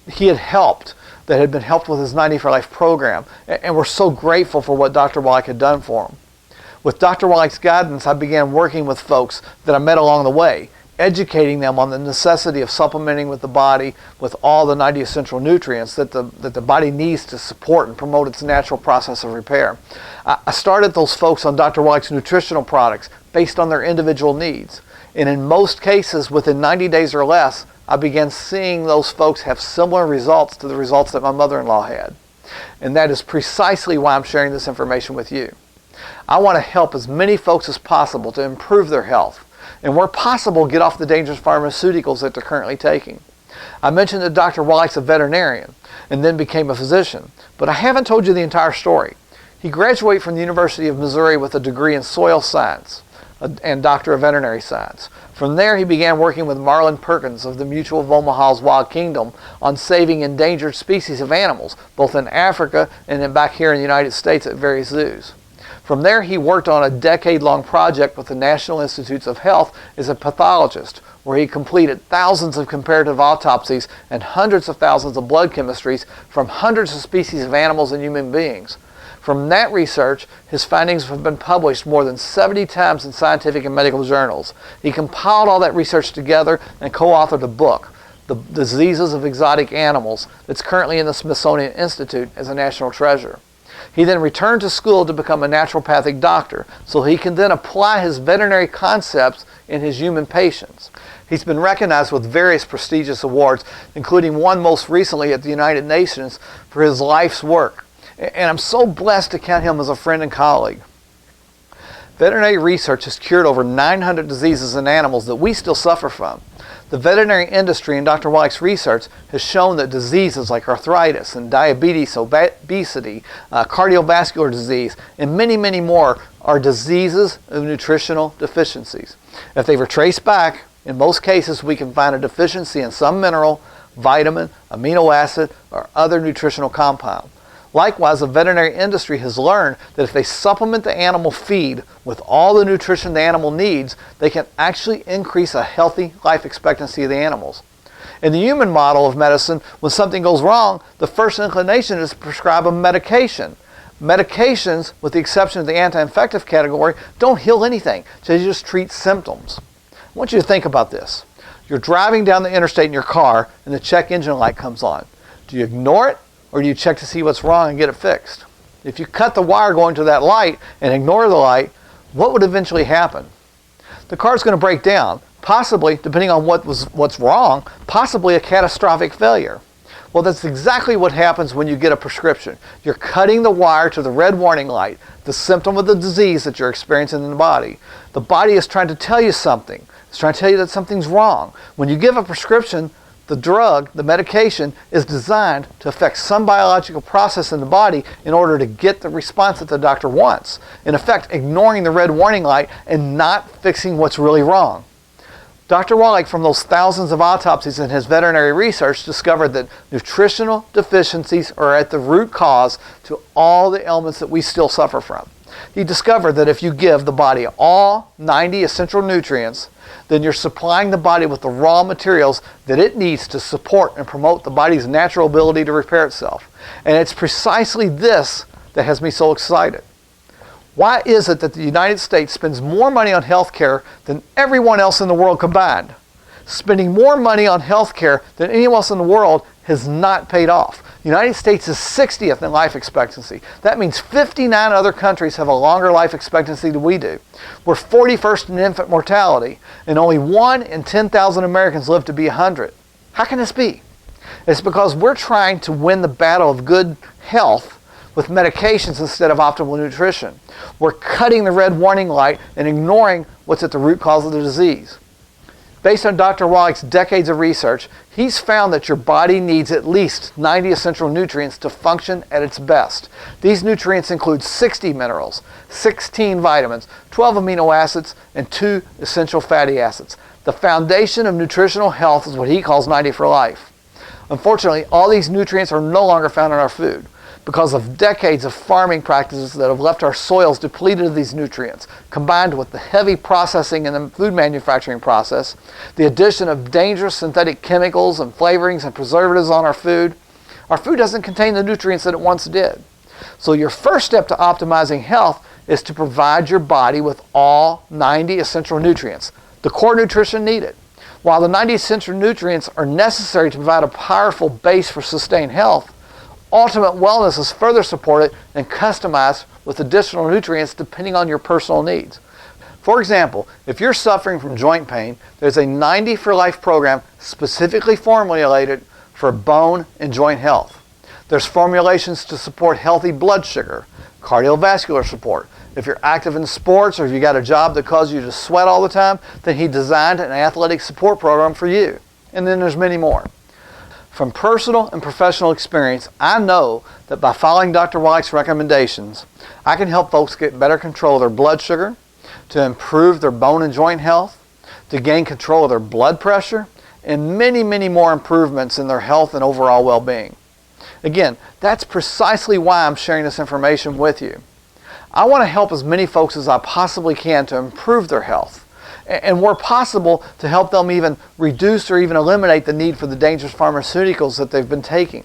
he had helped, that had been helped with his 90 for Life program, and were so grateful for what Dr. Wallach had done for them. With Dr. Wallach's guidance, I began working with folks that I met along the way, educating them on the necessity of supplementing with the body with all the 90 essential nutrients that the body needs to support and promote its natural process of repair. I started those folks on Dr. Wallach's nutritional products based on their individual needs. And in most cases, within 90 days or less, I began seeing those folks have similar results to the results that my mother-in-law had. And that is precisely why I'm sharing this information with you. I want to help as many folks as possible to improve their health, and where possible, get off the dangerous pharmaceuticals that they're currently taking. I mentioned that Dr. Wallach's a veterinarian and then became a physician, but I haven't told you the entire story. He graduated from the University of Missouri with a degree in soil science and Doctor of Veterinary Science. From there, he began working with Marlin Perkins of the Mutual of Omaha's Wild Kingdom on saving endangered species of animals, both in Africa and then back here in the United States at various zoos. From there, he worked on a decade-long project with the National Institutes of Health as a pathologist, where he completed thousands of comparative autopsies and hundreds of thousands of blood chemistries from hundreds of species of animals and human beings. From that research, his findings have been published more than 70 times in scientific and medical journals. He compiled all that research together and co-authored a book, The Diseases of Exotic Animals, that's currently in the Smithsonian Institute as a national treasure. He then returned to school to become a naturopathic doctor, so he can then apply his veterinary concepts in his human patients. He's been recognized with various prestigious awards, including one most recently at the United Nations for his life's work. And I'm so blessed to count him as a friend and colleague. Veterinary research has cured over 900 diseases in animals that we still suffer from. The veterinary industry and Dr. Wallach's research has shown that diseases like arthritis and diabetes, obesity, cardiovascular disease, and many, many more are diseases of nutritional deficiencies. If they were traced back, in most cases we can find a deficiency in some mineral, vitamin, amino acid, or other nutritional compound. Likewise, the veterinary industry has learned that if they supplement the animal feed with all the nutrition the animal needs, they can actually increase a healthy life expectancy of the animals. In the human model of medicine, when something goes wrong, the first inclination is to prescribe a medication. Medications, with the exception of the anti-infective category, don't heal anything. They just treat symptoms. I want you to think about this. You're driving down the interstate in your car and the check engine light comes on. Do you ignore it or do you check to see what's wrong and get it fixed? If you cut the wire going to that light and ignore the light, what would eventually happen? The car's going to break down, possibly, depending on what's wrong, possibly a catastrophic failure. Well, that's exactly what happens when you get a prescription. You're cutting the wire to the red warning light, the symptom of the disease that you're experiencing in the body. The body is trying to tell you something. It's trying to tell you that something's wrong. When you give a prescription, the drug, the medication, is designed to affect some biological process in the body in order to get the response that the doctor wants. In effect, ignoring the red warning light and not fixing what's really wrong. Dr. Wallach, from those thousands of autopsies in his veterinary research, discovered that nutritional deficiencies are at the root cause to all the ailments that we still suffer from. He discovered that if you give the body all 90 essential nutrients, then you're supplying the body with the raw materials that it needs to support and promote the body's natural ability to repair itself. And it's precisely this that has me so excited. Why is it that the United States spends more money on health care than everyone else in the world combined? Spending more money on health care than anyone else in the world has not paid off. The United States is 60th in life expectancy. That means 59 other countries have a longer life expectancy than we do. We're 41st in infant mortality, and only 1 in 10,000 Americans live to be 100. How can this be? It's because we're trying to win the battle of good health with medications instead of optimal nutrition. We're cutting the red warning light and ignoring what's at the root cause of the disease. Based on Dr. Wallach's decades of research, he's found that your body needs at least 90 essential nutrients to function at its best. These nutrients include 60 minerals, 16 vitamins, 12 amino acids, and 2 essential fatty acids. The foundation of nutritional health is what he calls 90 for life. Unfortunately, all these nutrients are no longer found in our food because of decades of farming practices that have left our soils depleted of these nutrients, combined with the heavy processing in the food manufacturing process, the addition of dangerous synthetic chemicals and flavorings and preservatives on our food doesn't contain the nutrients that it once did. So your first step to optimizing health is to provide your body with all 90 essential nutrients, the core nutrition needed. While the 90 essential nutrients are necessary to provide a powerful base for sustained health, ultimate wellness is further supported and customized with additional nutrients depending on your personal needs. For example, if you're suffering from joint pain, there's a 90 for Life program specifically formulated for bone and joint health. There's formulations to support healthy blood sugar, cardiovascular support. If you're active in sports or if you got a job that causes you to sweat all the time, then he designed an athletic support program for you. And then there's many more. From personal and professional experience, I know that by following Dr. Wallach's recommendations, I can help folks get better control of their blood sugar, to improve their bone and joint health, to gain control of their blood pressure, and many, many more improvements in their health and overall well-being. Again, that's precisely why I'm sharing this information with you. I want to help as many folks as I possibly can to improve their health, and where possible to help them even reduce or even eliminate the need for the dangerous pharmaceuticals that they've been taking.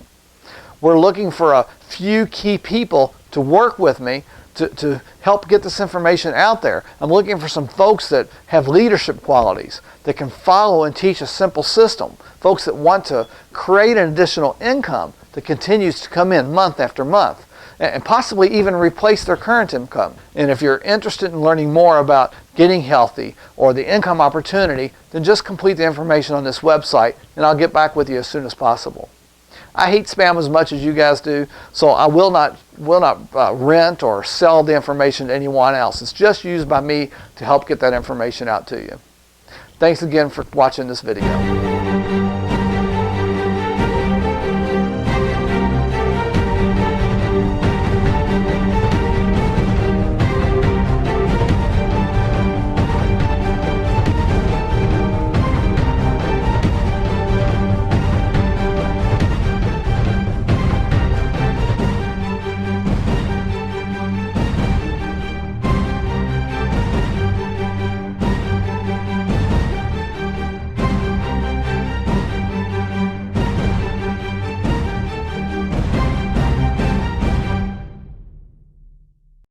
We're looking for a few key people to work with me to help get this information out there. I'm looking for some folks that have leadership qualities, that can follow and teach a simple system, folks that want to create an additional income that continues to come in month after month, and possibly even replace their current income. And if you're interested in learning more about getting healthy or the income opportunity, then just complete the information on this website and I'll get back with you as soon as possible. I hate spam as much as you guys do, so I will not rent or sell the information to anyone else. It's just used by me to help get that information out to you. Thanks again for watching this video.